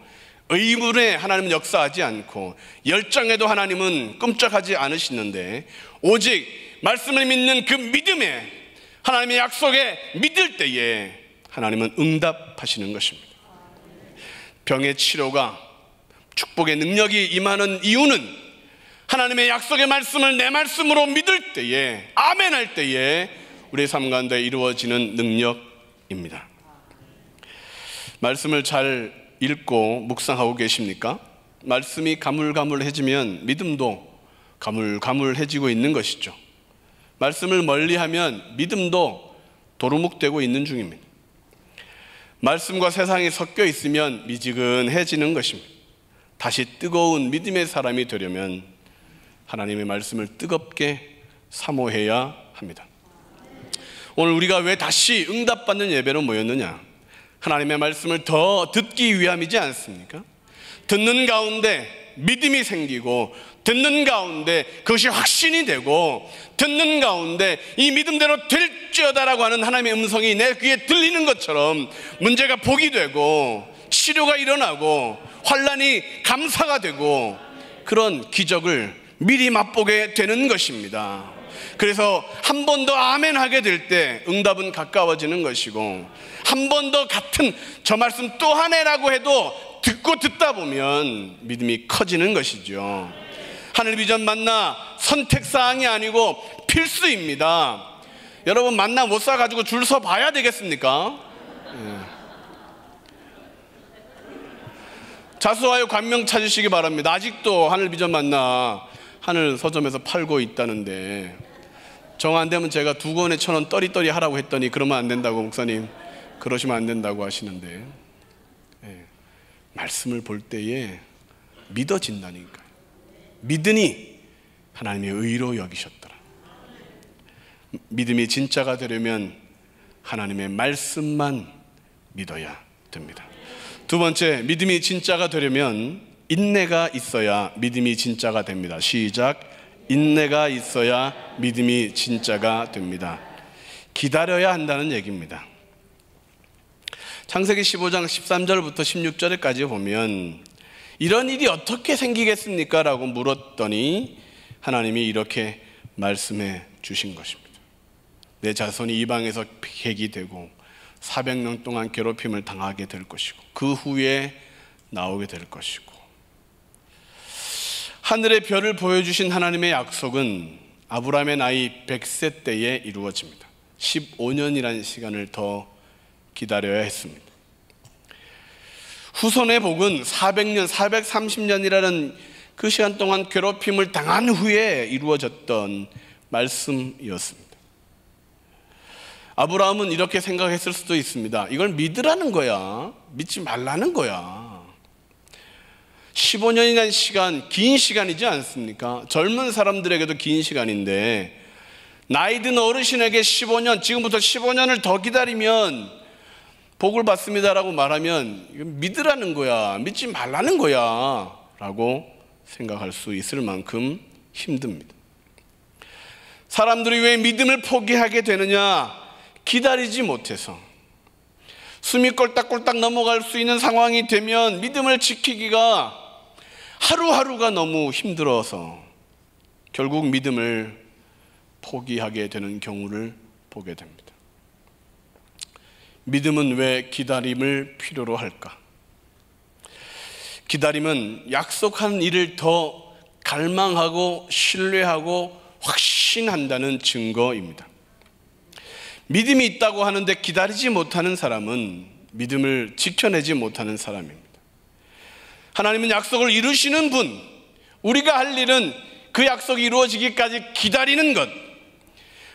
의문에 하나님은 역사하지 않고 열정에도 하나님은 끔찍하지 않으시는데 오직 말씀을 믿는 그 믿음에 하나님의 약속에 믿을 때에 하나님은 응답하시는 것입니다. 병의 치료가 축복의 능력이 임하는 이유는 하나님의 약속의 말씀을 내 말씀으로 믿을 때에 아멘 할 때에 우리의 삶 가운데 이루어지는 능력입니다. 말씀을 잘 읽고 묵상하고 계십니까? 말씀이 가물가물해지면 믿음도 가물가물해지고 있는 것이죠. 말씀을 멀리하면 믿음도 도루묵되고 있는 중입니다. 말씀과 세상이 섞여 있으면 미지근해지는 것입니다. 다시 뜨거운 믿음의 사람이 되려면 하나님의 말씀을 뜨겁게 사모해야 합니다. 오늘 우리가 왜 다시 응답받는 예배로 모였느냐? 하나님의 말씀을 더 듣기 위함이지 않습니까? 듣는 가운데 믿음이 생기고 듣는 가운데 그것이 확신이 되고 듣는 가운데 이 믿음대로 될지어다라고 하는 하나님의 음성이 내 귀에 들리는 것처럼 문제가 복이 되고 치료가 일어나고 환난이 감사가 되고 그런 기적을 미리 맛보게 되는 것입니다. 그래서 한 번 더 아멘 하게 될 때 응답은 가까워지는 것이고 한 번 더 같은 저 말씀 또 하네라고 해도 듣고 듣다 보면 믿음이 커지는 것이죠. 하늘 비전 만나 선택사항이 아니고 필수입니다. 여러분 만나 못 사가지고 줄 서 봐야 되겠습니까? 자수하여 관명 찾으시기 바랍니다. 아직도 하늘 비전 만나 하늘 서점에서 팔고 있다는데 정 안 되면 제가 2권에 1,000원 떠리떠리 하라고 했더니 그러면 안 된다고 목사님 그러시면 안 된다고 하시는데 말씀을 볼 때에 믿어진다니까요. 믿으니 하나님의 의로 여기셨더라. 믿음이 진짜가 되려면 하나님의 말씀만 믿어야 됩니다. 두 번째, 믿음이 진짜가 되려면 인내가 있어야 믿음이 진짜가 됩니다. 시작. 인내가 있어야 믿음이 진짜가 됩니다. 기다려야 한다는 얘기입니다. 창세기 15장 13절부터 16절까지 보면 이런 일이 어떻게 생기겠습니까? 라고 물었더니 하나님이 이렇게 말씀해 주신 것입니다. 내 자손이 이방에서 객이 되고 400년 동안 괴롭힘을 당하게 될 것이고 그 후에 나오게 될 것이고 하늘의 별을 보여주신 하나님의 약속은 아브라함의 나이 100세 때에 이루어집니다. 15년이라는 시간을 더 기다려야 했습니다. 후손의 복은 400년, 430년이라는 그 시간 동안 괴롭힘을 당한 후에 이루어졌던 말씀이었습니다. 아브라함은 이렇게 생각했을 수도 있습니다. 이걸 믿으라는 거야. 믿지 말라는 거야. 15년이라는 시간, 긴 시간이지 않습니까? 젊은 사람들에게도 긴 시간인데 나이 든 어르신에게 15년, 지금부터 15년을 더 기다리면 복을 받습니다라고 말하면 믿으라는 거야, 믿지 말라는 거야 라고 생각할 수 있을 만큼 힘듭니다. 사람들이 왜 믿음을 포기하게 되느냐? 기다리지 못해서. 숨이 꼴딱꼴딱 넘어갈 수 있는 상황이 되면 믿음을 지키기가 하루하루가 너무 힘들어서 결국 믿음을 포기하게 되는 경우를 보게 됩니다. 믿음은 왜 기다림을 필요로 할까? 기다림은 약속한 일을 더 갈망하고 신뢰하고 확신한다는 증거입니다. 믿음이 있다고 하는데 기다리지 못하는 사람은 믿음을 지켜내지 못하는 사람입니다. 하나님은 약속을 이루시는 분, 우리가 할 일은 그 약속이 이루어지기까지 기다리는 것.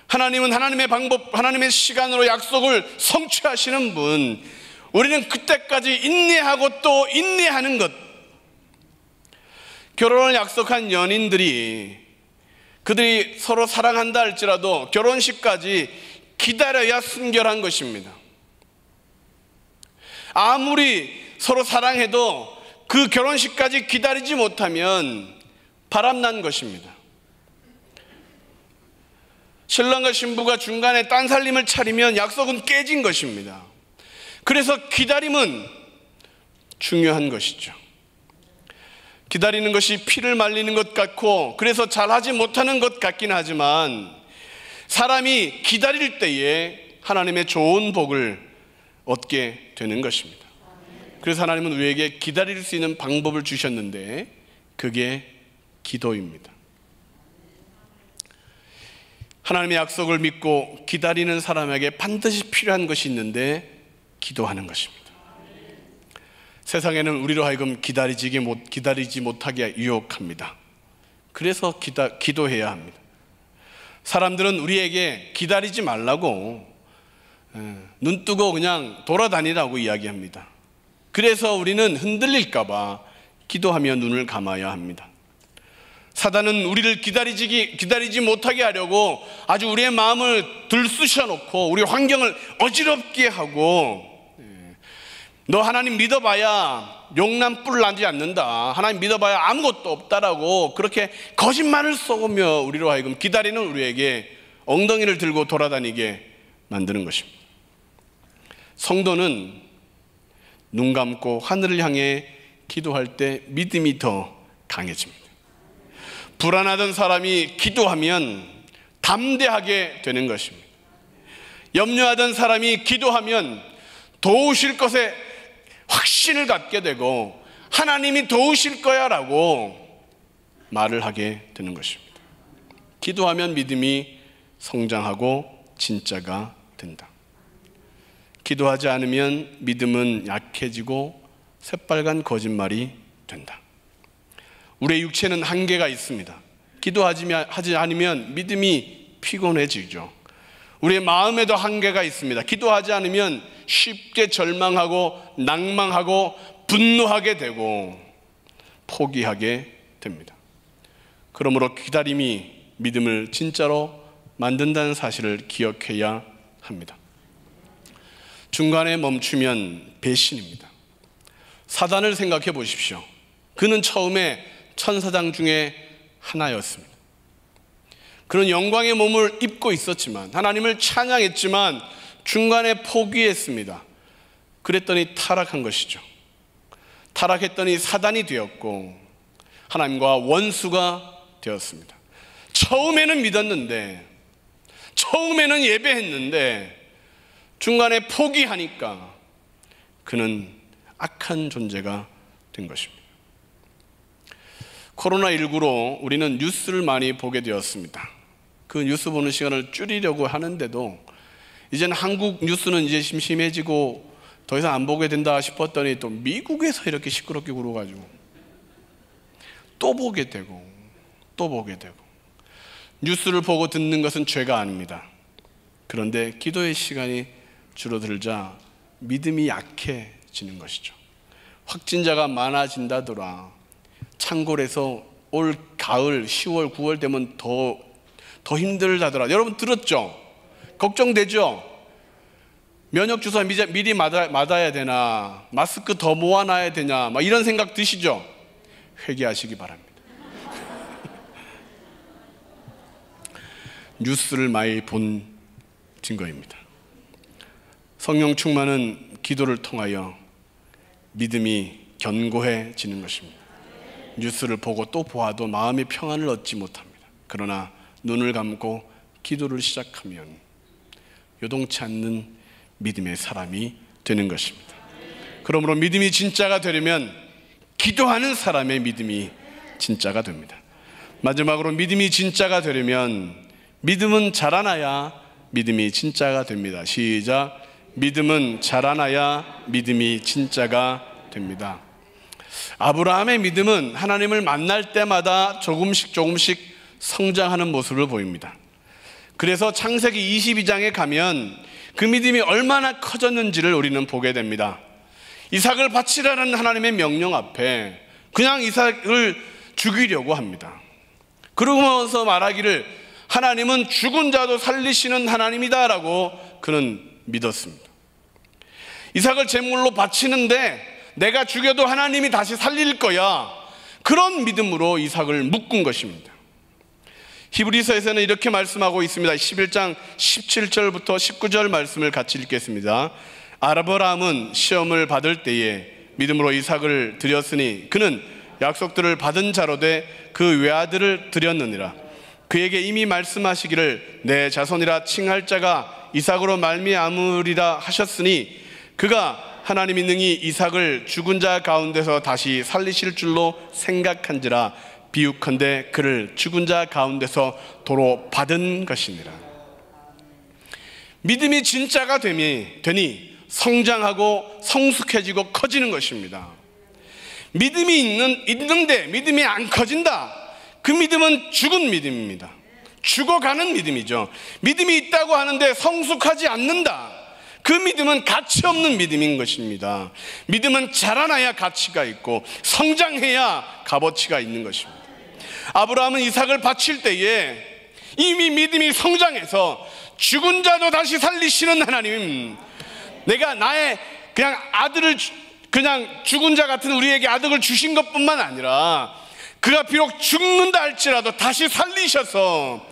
하나님은 하나님의 방법, 하나님의 시간으로 약속을 성취하시는 분, 우리는 그때까지 인내하고 또 인내하는 것. 결혼을 약속한 연인들이 그들이 서로 사랑한다 할지라도 결혼식까지 기다려야 순결한 것입니다. 아무리 서로 사랑해도 그 결혼식까지 기다리지 못하면 바람난 것입니다. 신랑과 신부가 중간에 딴살림을 차리면 약속은 깨진 것입니다. 그래서 기다림은 중요한 것이죠. 기다리는 것이 피를 말리는 것 같고 그래서 잘하지 못하는 것 같긴 하지만 사람이 기다릴 때에 하나님의 좋은 복을 얻게 되는 것입니다. 그래서 하나님은 우리에게 기다릴 수 있는 방법을 주셨는데 그게 기도입니다. 하나님의 약속을 믿고 기다리는 사람에게 반드시 필요한 것이 있는데 기도하는 것입니다. 세상에는 우리로 하여금 기다리지 못하게 유혹합니다. 그래서 기도해야 합니다. 사람들은 우리에게 기다리지 말라고 눈뜨고 그냥 돌아다니라고 이야기합니다. 그래서 우리는 흔들릴까 봐 기도하며 눈을 감아야 합니다. 사단은 우리를 기다리지 못하게 하려고 아주 우리의 마음을 들쑤셔 놓고 우리 환경을 어지럽게 하고 너 하나님 믿어봐야 용남 뿔 나지 않는다, 하나님 믿어봐야 아무것도 없다라고 그렇게 거짓말을 쏘며 우리로 하여금 기다리는 우리에게 엉덩이를 들고 돌아다니게 만드는 것입니다. 성도는 눈 감고 하늘을 향해 기도할 때 믿음이 더 강해집니다. 불안하던 사람이 기도하면 담대하게 되는 것입니다. 염려하던 사람이 기도하면 도우실 것에 확신을 갖게 되고 하나님이 도우실 거야 라고 말을 하게 되는 것입니다. 기도하면 믿음이 성장하고 진짜가 된다. 기도하지 않으면 믿음은 약해지고 새빨간 거짓말이 된다. 우리의 육체는 한계가 있습니다. 기도하지 않으면 믿음이 피곤해지죠. 우리의 마음에도 한계가 있습니다. 기도하지 않으면 쉽게 절망하고 낭망하고 분노하게 되고 포기하게 됩니다. 그러므로 기다림이 믿음을 진짜로 만든다는 사실을 기억해야 합니다. 중간에 멈추면 배신입니다. 사단을 생각해 보십시오. 그는 처음에 천사장 중에 하나였습니다. 그는 영광의 몸을 입고 있었지만 하나님을 찬양했지만 중간에 포기했습니다. 그랬더니 타락한 것이죠. 타락했더니 사단이 되었고 하나님과 원수가 되었습니다. 처음에는 믿었는데, 처음에는 예배했는데 중간에 포기하니까 그는 악한 존재가 된 것입니다. 코로나19로 우리는 뉴스를 많이 보게 되었습니다. 그 뉴스 보는 시간을 줄이려고 하는데도 이제는 한국 뉴스는 이제 심심해지고 더 이상 안 보게 된다 싶었더니 또 미국에서 이렇게 시끄럽게 굴어가지고 또 보게 되고 또 보게 되고. 뉴스를 보고 듣는 것은 죄가 아닙니다. 그런데 기도의 시간이 줄어들자 믿음이 약해지는 것이죠. 확진자가 많아진다더라. 창궐에서 올 가을 10월 9월 되면 더 힘들다더라. 여러분 들었죠? 걱정되죠? 면역주사 미리 맞아야 되나? 마스크 더 모아놔야 되냐? 막 이런 생각 드시죠? 회개하시기 바랍니다. 뉴스를 많이 본 증거입니다. 성령 충만은 기도를 통하여 믿음이 견고해지는 것입니다. 뉴스를 보고 또 보아도 마음의 평안을 얻지 못합니다. 그러나 눈을 감고 기도를 시작하면 요동치 않는 믿음의 사람이 되는 것입니다. 그러므로 믿음이 진짜가 되려면 기도하는 사람의 믿음이 진짜가 됩니다. 마지막으로 믿음이 진짜가 되려면 믿음은 자라나야 믿음이 진짜가 됩니다. 시작. 믿음은 자라나야 믿음이 진짜가 됩니다. 아브라함의 믿음은 하나님을 만날 때마다 조금씩 성장하는 모습을 보입니다. 그래서 창세기 22장에 가면 그 믿음이 얼마나 커졌는지를 우리는 보게 됩니다. 이삭을 바치라는 하나님의 명령 앞에 그냥 이삭을 죽이려고 합니다. 그러면서 말하기를 하나님은 죽은 자도 살리시는 하나님이다라고 그는 믿었습니다. 이삭을 제물로 바치는데 내가 죽여도 하나님이 다시 살릴 거야, 그런 믿음으로 이삭을 묶은 것입니다. 히브리서에서는 이렇게 말씀하고 있습니다. 11장 17절부터 19절 말씀을 같이 읽겠습니다. 아브라함은 시험을 받을 때에 믿음으로 이삭을 드렸으니 그는 약속들을 받은 자로 돼 그 외아들을 드렸느니라. 그에게 이미 말씀하시기를 내 자손이라 칭할 자가 이삭으로 말미암으리라 하셨으니 그가 하나님이 능히 이삭을 죽은 자 가운데서 다시 살리실 줄로 생각한지라. 비유컨대 그를 죽은 자 가운데서 도로 받은 것이니라. 믿음이 진짜가 되니 성장하고 성숙해지고 커지는 것입니다. 믿음이 있는데 믿음이 안 커진다, 그 믿음은 죽은 믿음입니다. 죽어가는 믿음이죠. 믿음이 있다고 하는데 성숙하지 않는다, 그 믿음은 가치 없는 믿음인 것입니다. 믿음은 자라나야 가치가 있고 성장해야 값어치가 있는 것입니다. 아브라함은 이삭을 바칠 때에 이미 믿음이 성장해서 죽은 자도 다시 살리시는 하나님, 내가 나의 그냥 아들을, 그냥 죽은 자 같은 우리에게 아들을 주신 것뿐만 아니라 그가 비록 죽는다 할지라도 다시 살리셔서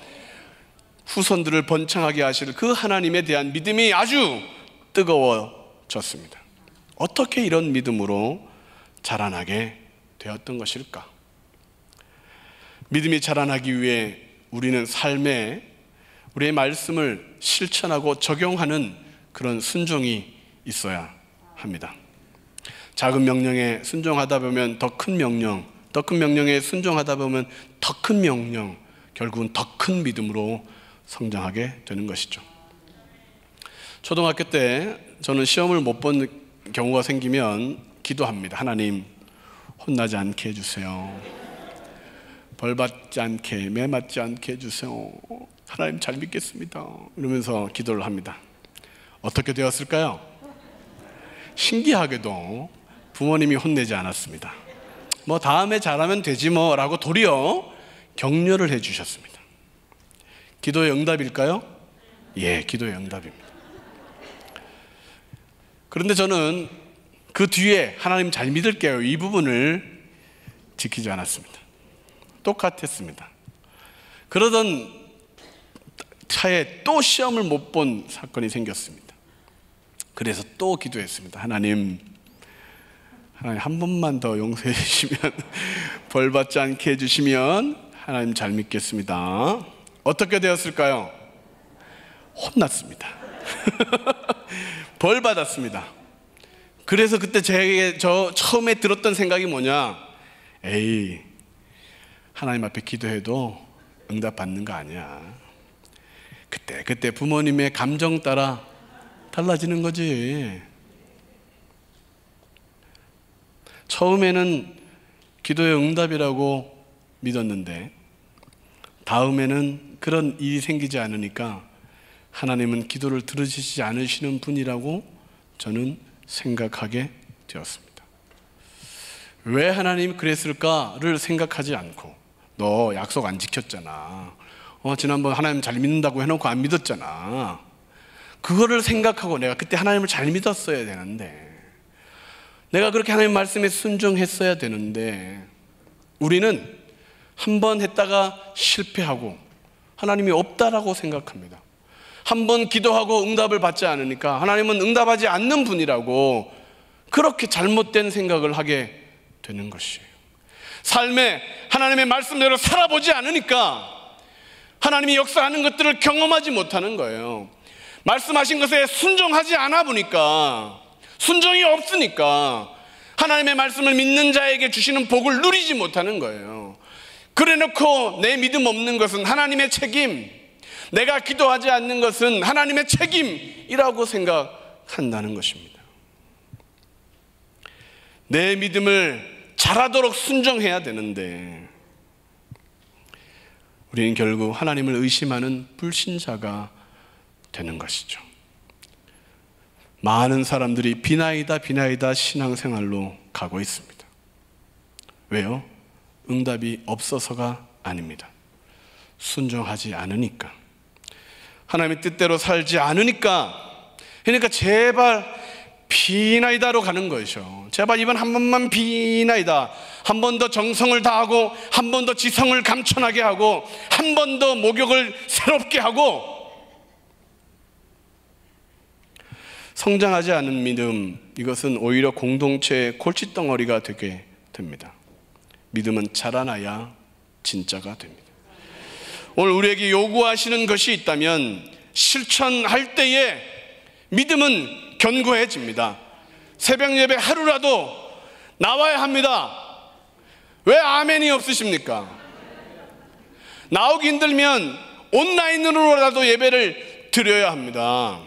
후손들을 번창하게 하실 그 하나님에 대한 믿음이 아주 뜨거워졌습니다. 어떻게 이런 믿음으로 자라나게 되었던 것일까? 믿음이 자라나기 위해 우리는 삶에 우리의 말씀을 실천하고 적용하는 그런 순종이 있어야 합니다. 작은 명령에 순종하다 보면 더 큰 명령, 더 큰 명령에 순종하다 보면 더 큰 명령, 결국은 더 큰 믿음으로 성장하게 되는 것이죠. 초등학교 때 저는 시험을 못 본 경우가 생기면 기도합니다. 하나님, 혼나지 않게 해주세요. 벌 받지 않게, 매 맞지 않게 해주세요. 하나님 잘 믿겠습니다. 이러면서 기도를 합니다. 어떻게 되었을까요? 신기하게도 부모님이 혼내지 않았습니다. 뭐 다음에 잘하면 되지 뭐 라고 도리어 격려를 해 주셨습니다. 기도의 응답일까요? 예, 기도의 응답입니다. 그런데 저는 그 뒤에 하나님 잘 믿을게요, 이 부분을 지키지 않았습니다. 똑같았습니다. 그러던 차에 또 시험을 못 본 사건이 생겼습니다. 그래서 또 기도했습니다. 하나님 한 번만 더 용서해 주시면, 벌 받지 않게 해주시면 하나님 잘 믿겠습니다. 어떻게 되었을까요? 혼났습니다. 벌 받았습니다. 그래서 그때 저 처음에 들었던 생각이 뭐냐, 에이, 하나님 앞에 기도해도 응답 받는 거 아니야. 그때 부모님의 감정 따라 달라지는 거지. 처음에는 기도의 응답이라고 믿었는데 다음에는 그런 일이 생기지 않으니까 하나님은 기도를 들으시지 않으시는 분이라고 저는 생각하게 되었습니다. 왜 하나님 그랬을까를 생각하지 않고, 너 약속 안 지켰잖아, 지난번 하나님 잘 믿는다고 해놓고 안 믿었잖아, 그거를 생각하고 내가 그때 하나님을 잘 믿었어야 되는데, 내가 그렇게 하나님 말씀에 순종했어야 되는데, 우리는 한 번 했다가 실패하고 하나님이 없다라고 생각합니다. 한 번 기도하고 응답을 받지 않으니까 하나님은 응답하지 않는 분이라고 그렇게 잘못된 생각을 하게 되는 것이에요. 삶에 하나님의 말씀대로 살아보지 않으니까 하나님이 역사하는 것들을 경험하지 못하는 거예요. 말씀하신 것에 순종하지 않아 보니까, 순종이 없으니까 하나님의 말씀을 믿는 자에게 주시는 복을 누리지 못하는 거예요. 그래놓고 내 믿음 없는 것은 하나님의 책임, 내가 기도하지 않는 것은 하나님의 책임이라고 생각한다는 것입니다. 내 믿음을 자라도록 순종해야 되는데 우리는 결국 하나님을 의심하는 불신자가 되는 것이죠. 많은 사람들이 비나이다 신앙생활로 가고 있습니다. 왜요? 응답이 없어서가 아닙니다. 순종하지 않으니까, 하나님의 뜻대로 살지 않으니까. 그러니까 제발 비나이다로 가는 것이죠. 제발 이번 한 번만 비나이다, 한 번 더 정성을 다하고, 한 번 더 지성을 감천하게 하고, 한 번 더 목욕을 새롭게 하고. 성장하지 않은 믿음, 이것은 오히려 공동체의 골칫덩어리가 되게 됩니다. 믿음은 자라나야 진짜가 됩니다. 오늘 우리에게 요구하시는 것이 있다면 실천할 때에 믿음은 견고해집니다. 새벽 예배 하루라도 나와야 합니다. 왜 아멘이 없으십니까? 나오기 힘들면 온라인으로라도 예배를 드려야 합니다.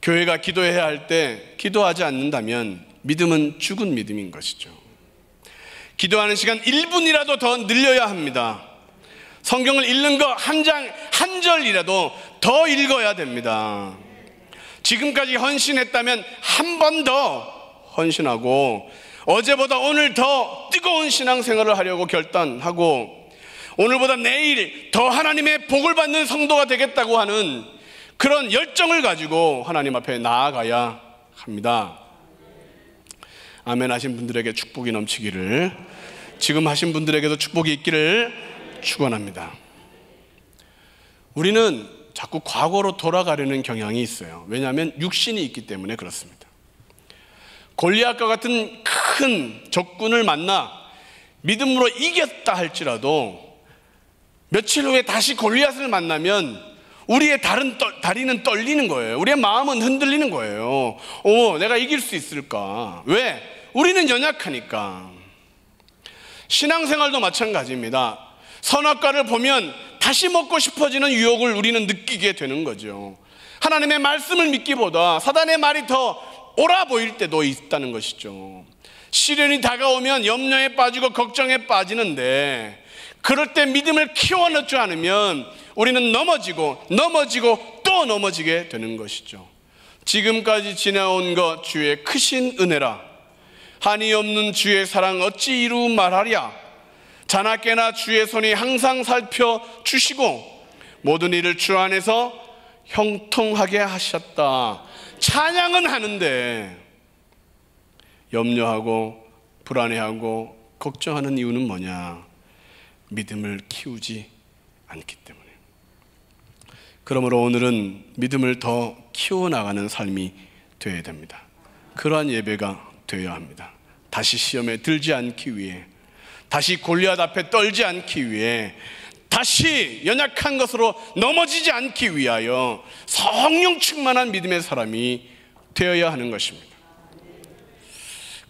교회가 기도해야 할 때 기도하지 않는다면 믿음은 죽은 믿음인 것이죠. 기도하는 시간 1분이라도 더 늘려야 합니다. 성경을 읽는 거 한 장, 한 절이라도 더 읽어야 됩니다. 지금까지 헌신했다면 한 번 더 헌신하고, 어제보다 오늘 더 뜨거운 신앙생활을 하려고 결단하고, 오늘보다 내일 더 하나님의 복을 받는 성도가 되겠다고 하는 그런 열정을 가지고 하나님 앞에 나아가야 합니다. 아멘 하신 분들에게 축복이 넘치기를, 지금 하신 분들에게도 축복이 있기를 축원합니다. 우리는 자꾸 과거로 돌아가려는 경향이 있어요. 왜냐하면 육신이 있기 때문에 그렇습니다. 골리앗과 같은 큰 적군을 만나 믿음으로 이겼다 할지라도 며칠 후에 다시 골리앗을 만나면 우리의 다리는 떨리는 거예요. 우리의 마음은 흔들리는 거예요. 내가 이길 수 있을까? 왜? 우리는 연약하니까. 신앙생활도 마찬가지입니다. 선악과를 보면 다시 먹고 싶어지는 유혹을 우리는 느끼게 되는 거죠. 하나님의 말씀을 믿기보다 사단의 말이 더 옳아 보일 때도 있다는 것이죠. 시련이 다가오면 염려에 빠지고 걱정에 빠지는데, 그럴 때 믿음을 키워넣지 않으면 우리는 넘어지고 또 넘어지게 되는 것이죠. 지금까지 지나온 것 주의 크신 은혜라, 한이 없는 주의 사랑 어찌 이루 말하랴. 자나깨나 주의 손이 항상 살펴주시고 모든 일을 주 안에서 형통하게 하셨다. 찬양은 하는데 염려하고 불안해하고 걱정하는 이유는 뭐냐? 믿음을 키우지 않기 때문에. 그러므로 오늘은 믿음을 더 키워나가는 삶이 되어야 됩니다. 그러한 예배가 되어야 합니다. 다시 시험에 들지 않기 위해, 다시 골리앗 앞에 떨지 않기 위해, 다시 연약한 것으로 넘어지지 않기 위하여 성령 충만한 믿음의 사람이 되어야 하는 것입니다.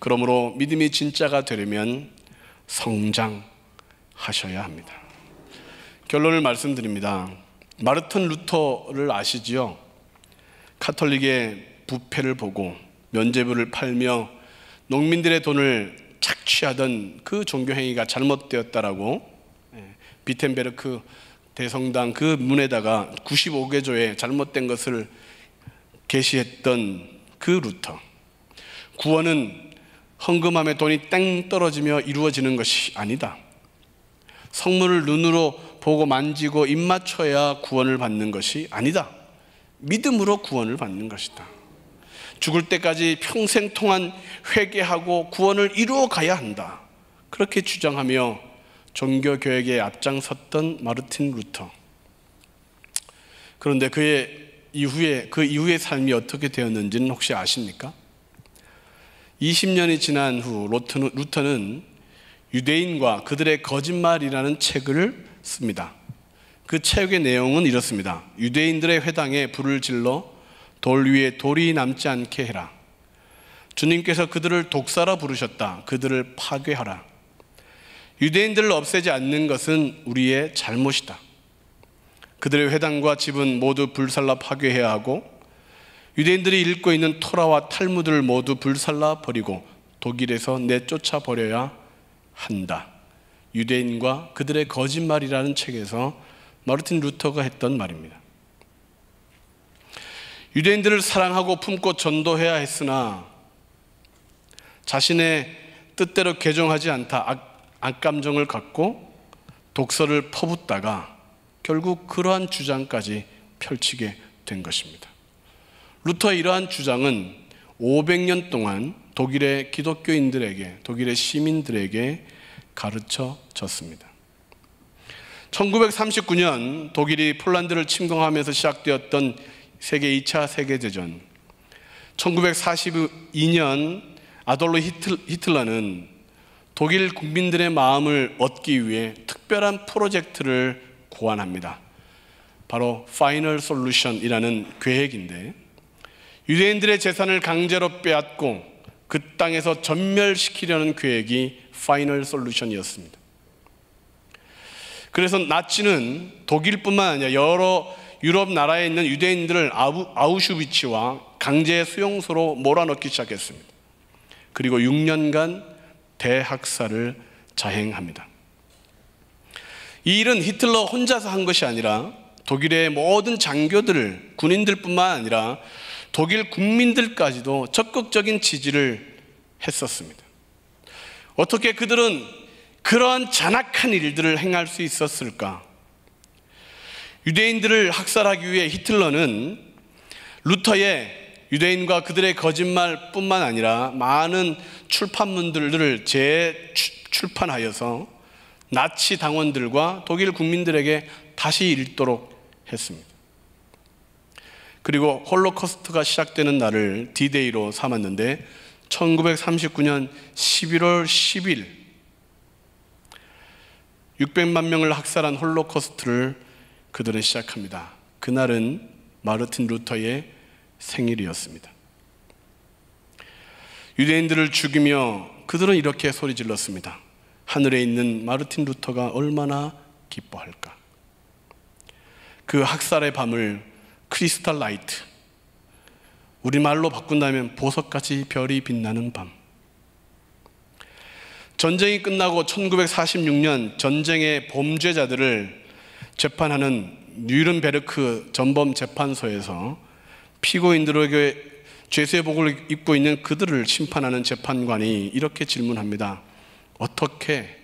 그러므로 믿음이 진짜가 되려면 성장하셔야 합니다. 결론을 말씀드립니다. 마르틴 루터를 아시지요? 카톨릭의 부패를 보고 면죄부를 팔며 농민들의 돈을 착취하던 그 종교행위가 잘못되었다라고 비텐베르크 대성당 그 문에다가 95개조에 잘못된 것을 게시했던 그 루터. 구원은 헌금함에 돈이 땡 떨어지며 이루어지는 것이 아니다. 성물을 눈으로 보고 만지고 입 맞춰야 구원을 받는 것이 아니다. 믿음으로 구원을 받는 것이다. 죽을 때까지 평생 동안 회개하고 구원을 이루어 가야 한다. 그렇게 주장하며 종교개혁에 앞장섰던 마르틴 루터. 그런데 그 이후의 삶이 어떻게 되었는지는 혹시 아십니까? 20년이 지난 후 루터는 유대인과 그들의 거짓말이라는 책을 씁니다. 그 책의 내용은 이렇습니다. 유대인들의 회당에 불을 질러 돌 위에 돌이 남지 않게 해라. 주님께서 그들을 독사라 부르셨다. 그들을 파괴하라. 유대인들을 없애지 않는 것은 우리의 잘못이다. 그들의 회당과 집은 모두 불살라 파괴해야 하고, 유대인들이 읽고 있는 토라와 탈무드를 모두 불살라 버리고 독일에서 내쫓아 버려야 한다. 유대인과 그들의 거짓말이라는 책에서 마르틴 루터가 했던 말입니다. 유대인들을 사랑하고 품고 전도해야 했으나 자신의 뜻대로 개종하지 않다 악감정을 갖고 독서를 퍼붓다가 결국 그러한 주장까지 펼치게 된 것입니다. 루터의 이러한 주장은 500년 동안 독일의 기독교인들에게, 독일의 시민들에게 가르쳐졌습니다. 1939년 독일이 폴란드를 침공하면서 시작되었던 세계 2차 세계대전, 1942년 아돌프 히틀러는 독일 국민들의 마음을 얻기 위해 특별한 프로젝트를 고안합니다. 바로 파이널 솔루션이라는 계획인데, 유대인들의 재산을 강제로 빼앗고 그 땅에서 전멸시키려는 계획이 파이널 솔루션이었습니다. 그래서 나치는 독일뿐만 아니라 여러 유럽 나라에 있는 유대인들을 아우슈비츠와 강제 수용소로 몰아넣기 시작했습니다. 그리고 6년간 대학살을 자행합니다. 이 일은 히틀러 혼자서 한 것이 아니라 독일의 모든 장교들, 군인들뿐만 아니라 독일 국민들까지도 적극적인 지지를 했었습니다. 어떻게 그들은 그러한 잔악한 일들을 행할 수 있었을까? 유대인들을 학살하기 위해 히틀러는 루터의 유대인과 그들의 거짓말뿐만 아니라 많은 출판문들을 재출판하여서 나치 당원들과 독일 국민들에게 다시 읽도록 했습니다. 그리고 홀로코스트가 시작되는 날을 D-Day로 삼았는데 1939년 11월 10일 600만 명을 학살한 홀로코스트를 그들은 시작합니다. 그날은 마르틴 루터의 생일이었습니다. 유대인들을 죽이며 그들은 이렇게 소리 질렀습니다. 하늘에 있는 마르틴 루터가 얼마나 기뻐할까. 그 학살의 밤을 크리스탈 라이트, 우리말로 바꾼다면 보석같이 별이 빛나는 밤. 전쟁이 끝나고 1946년 전쟁의 범죄자들을 재판하는 뉘른베르크 전범 재판소에서 피고인들에게 죄수의복을 입고 있는 그들을 심판하는 재판관이 이렇게 질문합니다. 어떻게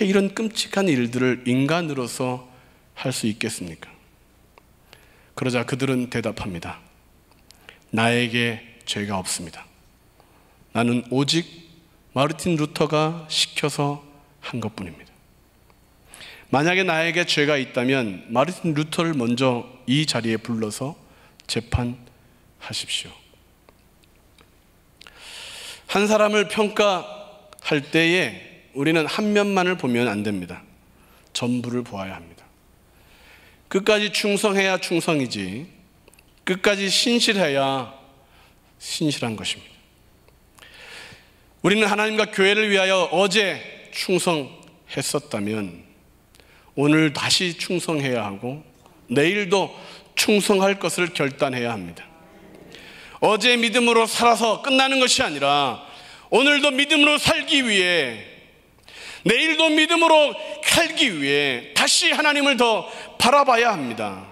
이런 끔찍한 일들을 인간으로서 할 수 있겠습니까? 그러자 그들은 대답합니다. 나에게 죄가 없습니다. 나는 오직 마르틴 루터가 시켜서 한 것뿐입니다. 만약에 나에게 죄가 있다면 마르틴 루터를 먼저 이 자리에 불러서 재판하십시오. 한 사람을 평가할 때에 우리는 한 면만을 보면 안 됩니다. 전부를 보아야 합니다. 끝까지 충성해야 충성이지, 끝까지 신실해야 신실한 것입니다. 우리는 하나님과 교회를 위하여 어제 충성했었다면 오늘 다시 충성해야 하고 내일도 충성할 것을 결단해야 합니다. 어제 믿음으로 살아서 끝나는 것이 아니라 오늘도 믿음으로 살기 위해, 내일도 믿음으로 살기 위해 다시 하나님을 더 바라봐야 합니다.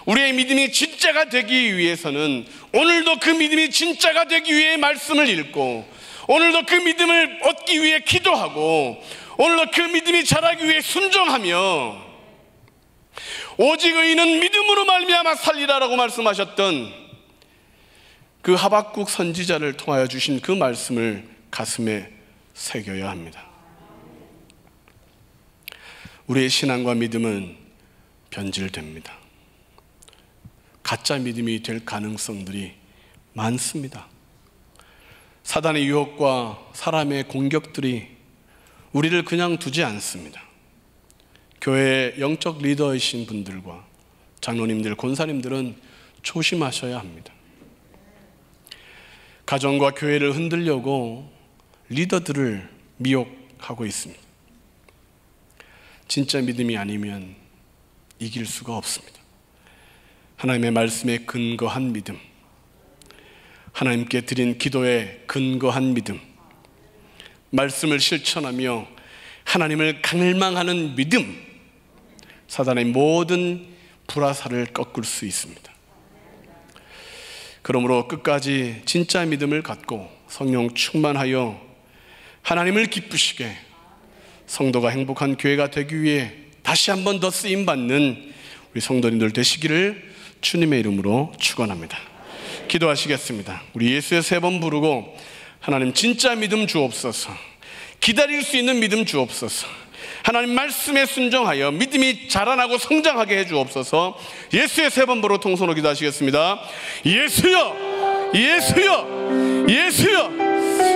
우리의 믿음이 진짜가 되기 위해서는 오늘도 그 믿음이 진짜가 되기 위해 말씀을 읽고, 오늘도 그 믿음을 얻기 위해 기도하고, 오늘도 그 믿음이 자라기 위해 순종하며, 오직 의인은 믿음으로 말미암아 살리라라고 말씀하셨던 그 하박국 선지자를 통하여 주신 그 말씀을 가슴에 새겨야 합니다. 우리의 신앙과 믿음은 변질됩니다. 가짜 믿음이 될 가능성들이 많습니다. 사단의 유혹과 사람의 공격들이 우리를 그냥 두지 않습니다. 교회의 영적 리더이신 분들과 장로님들, 권사님들은 조심하셔야 합니다. 가정과 교회를 흔들려고 리더들을 미혹하고 있습니다. 진짜 믿음이 아니면 이길 수가 없습니다. 하나님의 말씀에 근거한 믿음, 하나님께 드린 기도에 근거한 믿음, 말씀을 실천하며 하나님을 갈망하는 믿음, 사단의 모든 불화살을 꺾을 수 있습니다. 그러므로 끝까지 진짜 믿음을 갖고 성령 충만하여 하나님을 기쁘시게 성도가 행복한 교회가 되기 위해 다시 한 번 더 쓰임받는 우리 성도님들 되시기를 주님의 이름으로 축원합니다. 기도하시겠습니다. 우리 예수의 3번 부르고 하나님 진짜 믿음 주옵소서, 기다릴 수 있는 믿음 주옵소서, 하나님 말씀에 순종하여 믿음이 자라나고 성장하게 해주옵소서. 예수의 3번 부르고 통성으로 기도하시겠습니다. 예수여, 예수여, 예수여.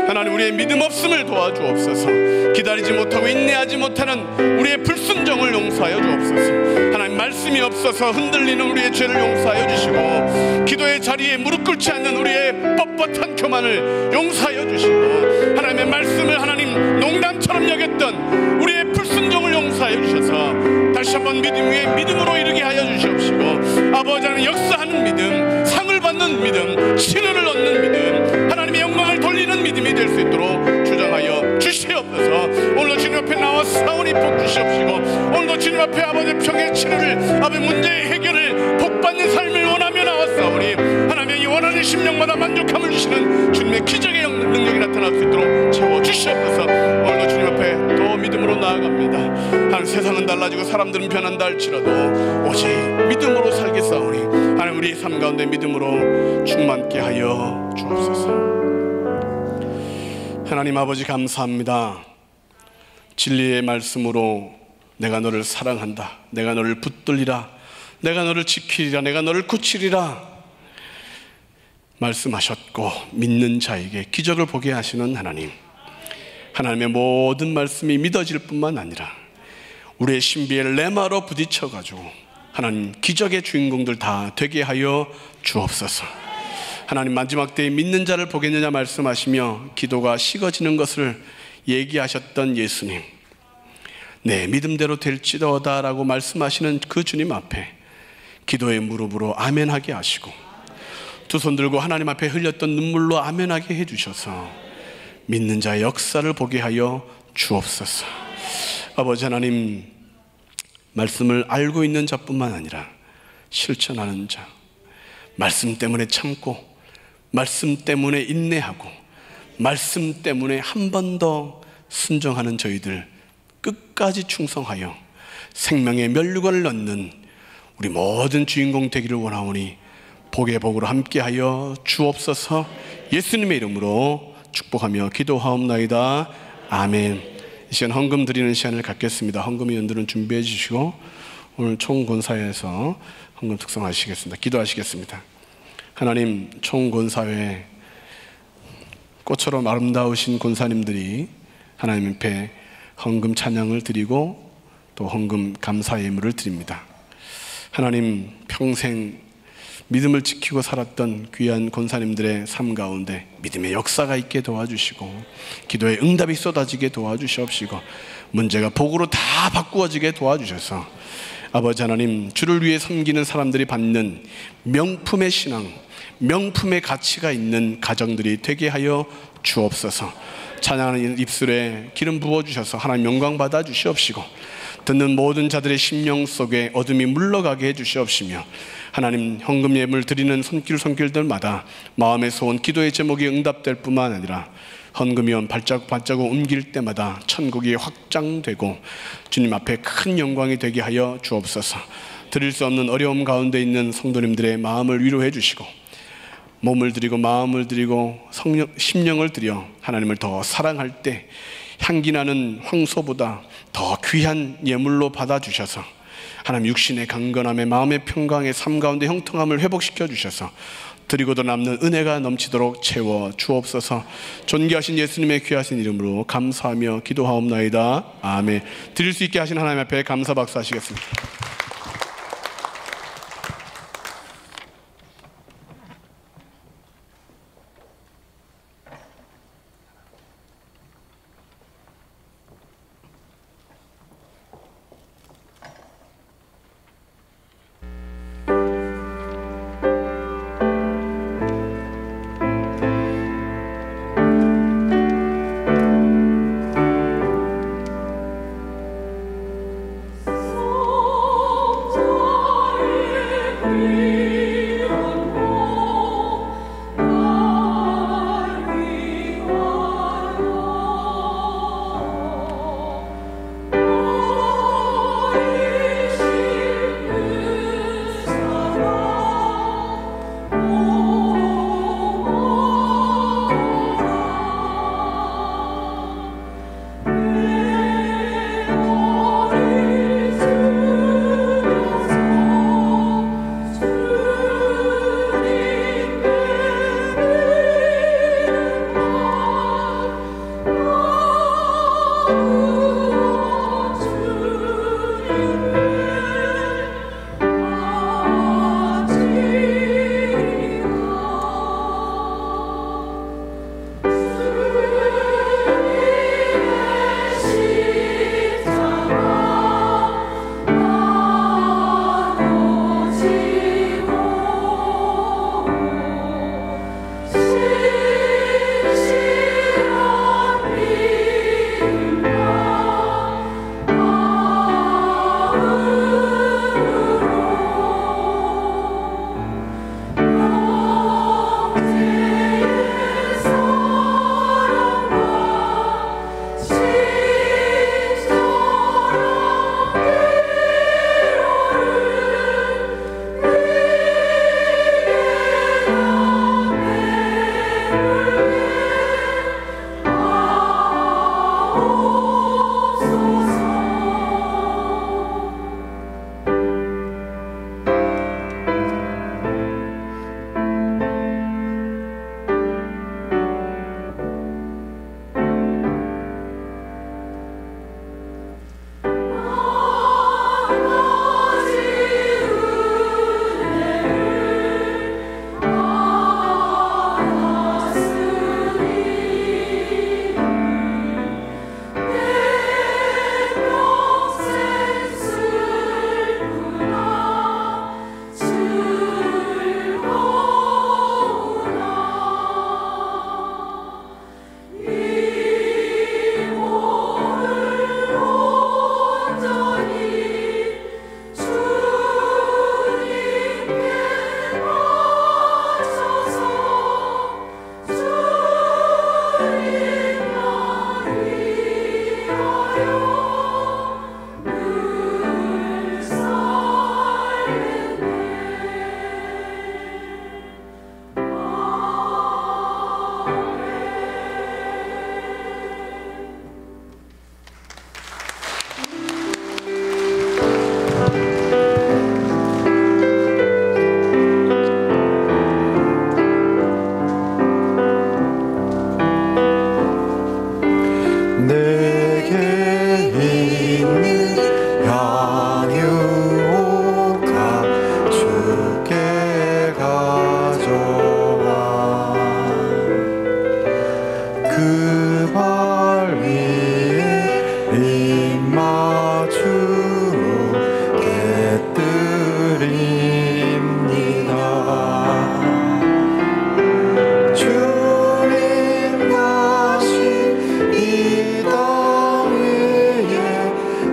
하나님 우리의 믿음 없음을 도와주옵소서. 기다리지 못하고 인내하지 못하는 우리의 불순종을 용서하여 주옵소서. 하나님 말씀이 없어서 흔들리는 우리의 죄를 용서하여 주시고, 기도의 자리에 무릎 꿇지 않는 우리의 뻣뻣한 교만을 용서하여 주시고, 하나님의 말씀을 하나님 농담처럼 여겼던 우리의 불순종을 용서하여 주셔서 다시 한번 믿음 위에 믿음으로 이르게 하여 주시옵시고, 아버지 하나님 역사하는 믿음, 상을 받는 믿음, 치료를 얻는 믿음, 하나님의 영광을 돌리는 믿음이 될 수 있도록 주장하여 주시옵소서. 오늘도 주님 앞에 나와 싸우니 복 주시옵시고, 오늘도 주님 앞에 아버지 평의 치료를, 아버지 문제의 해결을, 복받는 삶을 원하며 나왔사오니 하나님의 원하는 심령마다 만족함을 주시는 주님의 기적의 능력이 나타날 수 있도록 채워주시옵소서. 오늘도 주님 앞에 또 믿음으로 나아갑니다. 하나님 세상은 달라지고 사람들은 변한다 할지라도 오직 믿음으로 살겠사오니 하나님 우리의 삶 가운데 믿음으로 충만케 하여 주옵소서. 하나님 아버지 감사합니다. 진리의 말씀으로 내가 너를 사랑한다, 내가 너를 붙들리라, 내가 너를 지키리라, 내가 너를 고치리라 말씀하셨고, 믿는 자에게 기적을 보게 하시는 하나님, 하나님의 모든 말씀이 믿어질 뿐만 아니라 우리의 신비의 레마로 부딪혀가지고 하나님 기적의 주인공들 다 되게 하여 주옵소서. 하나님 마지막 때에 믿는 자를 보겠느냐 말씀하시며 기도가 식어지는 것을 얘기하셨던 예수님, 내 믿음대로 될지어다 라고 말씀하시는 그 주님 앞에 기도의 무릎으로 아멘하게 하시고, 두 손 들고 하나님 앞에 흘렸던 눈물로 아멘하게 해주셔서 믿는 자의 역사를 보게 하여 주옵소서. 아버지 하나님, 말씀을 알고 있는 자뿐만 아니라 실천하는 자, 말씀 때문에 참고, 말씀 때문에 인내하고, 말씀 때문에 한 번 더 순종하는 저희들 끝까지 충성하여 생명의 면류관을 얻는 우리 모든 주인공 되기를 원하오니 복의 복으로 함께하여 주옵소서. 예수님의 이름으로 축복하며 기도하옵나이다. 아멘. 이 시간 헌금 드리는 시간을 갖겠습니다. 헌금위원들은 준비해 주시고 오늘 총권사회에서 헌금 특성하시겠습니다. 기도하시겠습니다. 하나님, 총권사회 꽃처럼 아름다우신 권사님들이 하나님 앞에 헌금 찬양을 드리고 또 헌금 감사 예물을 드립니다. 하나님, 평생 믿음을 지키고 살았던 귀한 권사님들의 삶 가운데 믿음의 역사가 있게 도와주시고, 기도의 응답이 쏟아지게 도와주시옵시고, 문제가 복으로 다 바꾸어지게 도와주셔서 아버지 하나님, 주를 위해 섬기는 사람들이 받는 명품의 신앙, 명품의 가치가 있는 가정들이 되게 하여 주옵소서. 찬양하는 입술에 기름 부어주셔서 하나님 영광 받아 주시옵시고, 듣는 모든 자들의 심령 속에 어둠이 물러가게 해주시옵시며, 하나님 헌금 예물 드리는 손길들마다 마음의 소원, 기도의 제목이 응답될 뿐만 아니라 헌금이원 발자국 옮길 때마다 천국이 확장되고 주님 앞에 큰 영광이 되게 하여 주옵소서. 드릴 수 없는 어려움 가운데 있는 성도님들의 마음을 위로해 주시고, 몸을 드리고 마음을 드리고 심령을 드려 하나님을 더 사랑할 때 향기나는 황소보다 더 귀한 예물로 받아주셔서 하나님 육신의 강건함에 마음의 평강의 삶 가운데 형통함을 회복시켜 주셔서 드리고도 남는 은혜가 넘치도록 채워 주옵소서. 존귀하신 예수님의 귀하신 이름으로 감사하며 기도하옵나이다. 아멘. 드릴 수 있게 하신 하나님 앞에 감사 박수 하시겠습니다. 소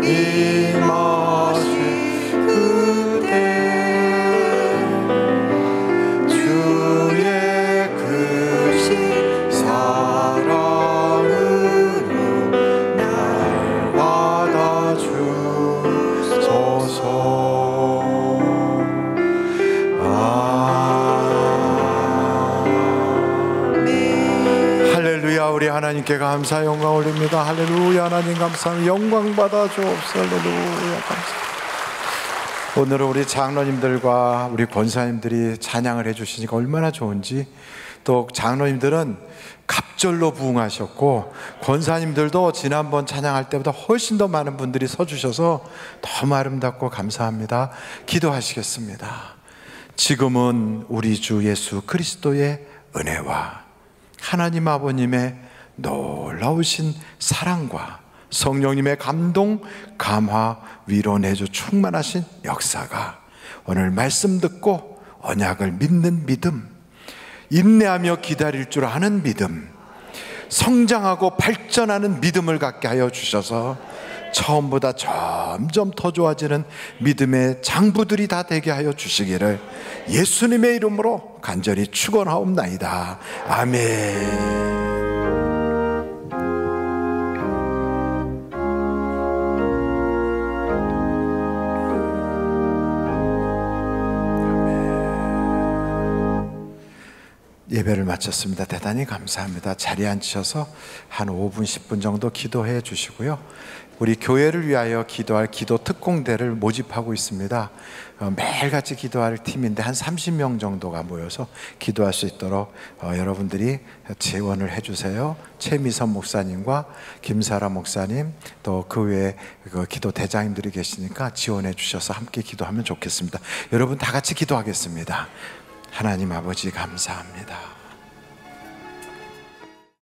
임하실 그때 주의 크신 사랑으로 날 받아주소서. 할렐루야. 우리 하나님께 감사 영광 올립니다. 할렐루야. 하나님 감사합니다. 영광 받아 주옵소서. 할렐루야. 감사. 오늘은 우리 장로님들과 우리 권사님들이 찬양을 해주시니까 얼마나 좋은지, 또 장로님들은 갑절로 부응하셨고 권사님들도 지난번 찬양할 때보다 훨씬 더 많은 분들이 서주셔서 너무 아름답고 감사합니다. 기도하시겠습니다. 지금은 우리 주 예수 그리스도의 은혜와 하나님 아버님의 놀라우신 사랑과 성령님의 감동, 감화, 위로 내주 충만하신 역사가 오늘 말씀 듣고 언약을 믿는 믿음, 인내하며 기다릴 줄 아는 믿음, 성장하고 발전하는 믿음을 갖게 하여 주셔서 처음보다 점점 더 좋아지는 믿음의 장부들이 다 되게 하여 주시기를 예수님의 이름으로 간절히 축원하옵나이다. 아멘. 예배를 마쳤습니다. 대단히 감사합니다. 자리에 앉으셔서 한 5분 10분 정도 기도해 주시고요. 우리 교회를 위하여 기도할 기도 특공대를 모집하고 있습니다. 매일같이 기도할 팀인데 한 30명 정도가 모여서 기도할 수 있도록 여러분들이 지원을 해주세요. 최미선 목사님과 김사라 목사님, 또 그 외에 기도 대장님들이 계시니까 지원해 주셔서 함께 기도하면 좋겠습니다. 여러분 다 같이 기도하겠습니다. 하나님 아버지 감사합니다.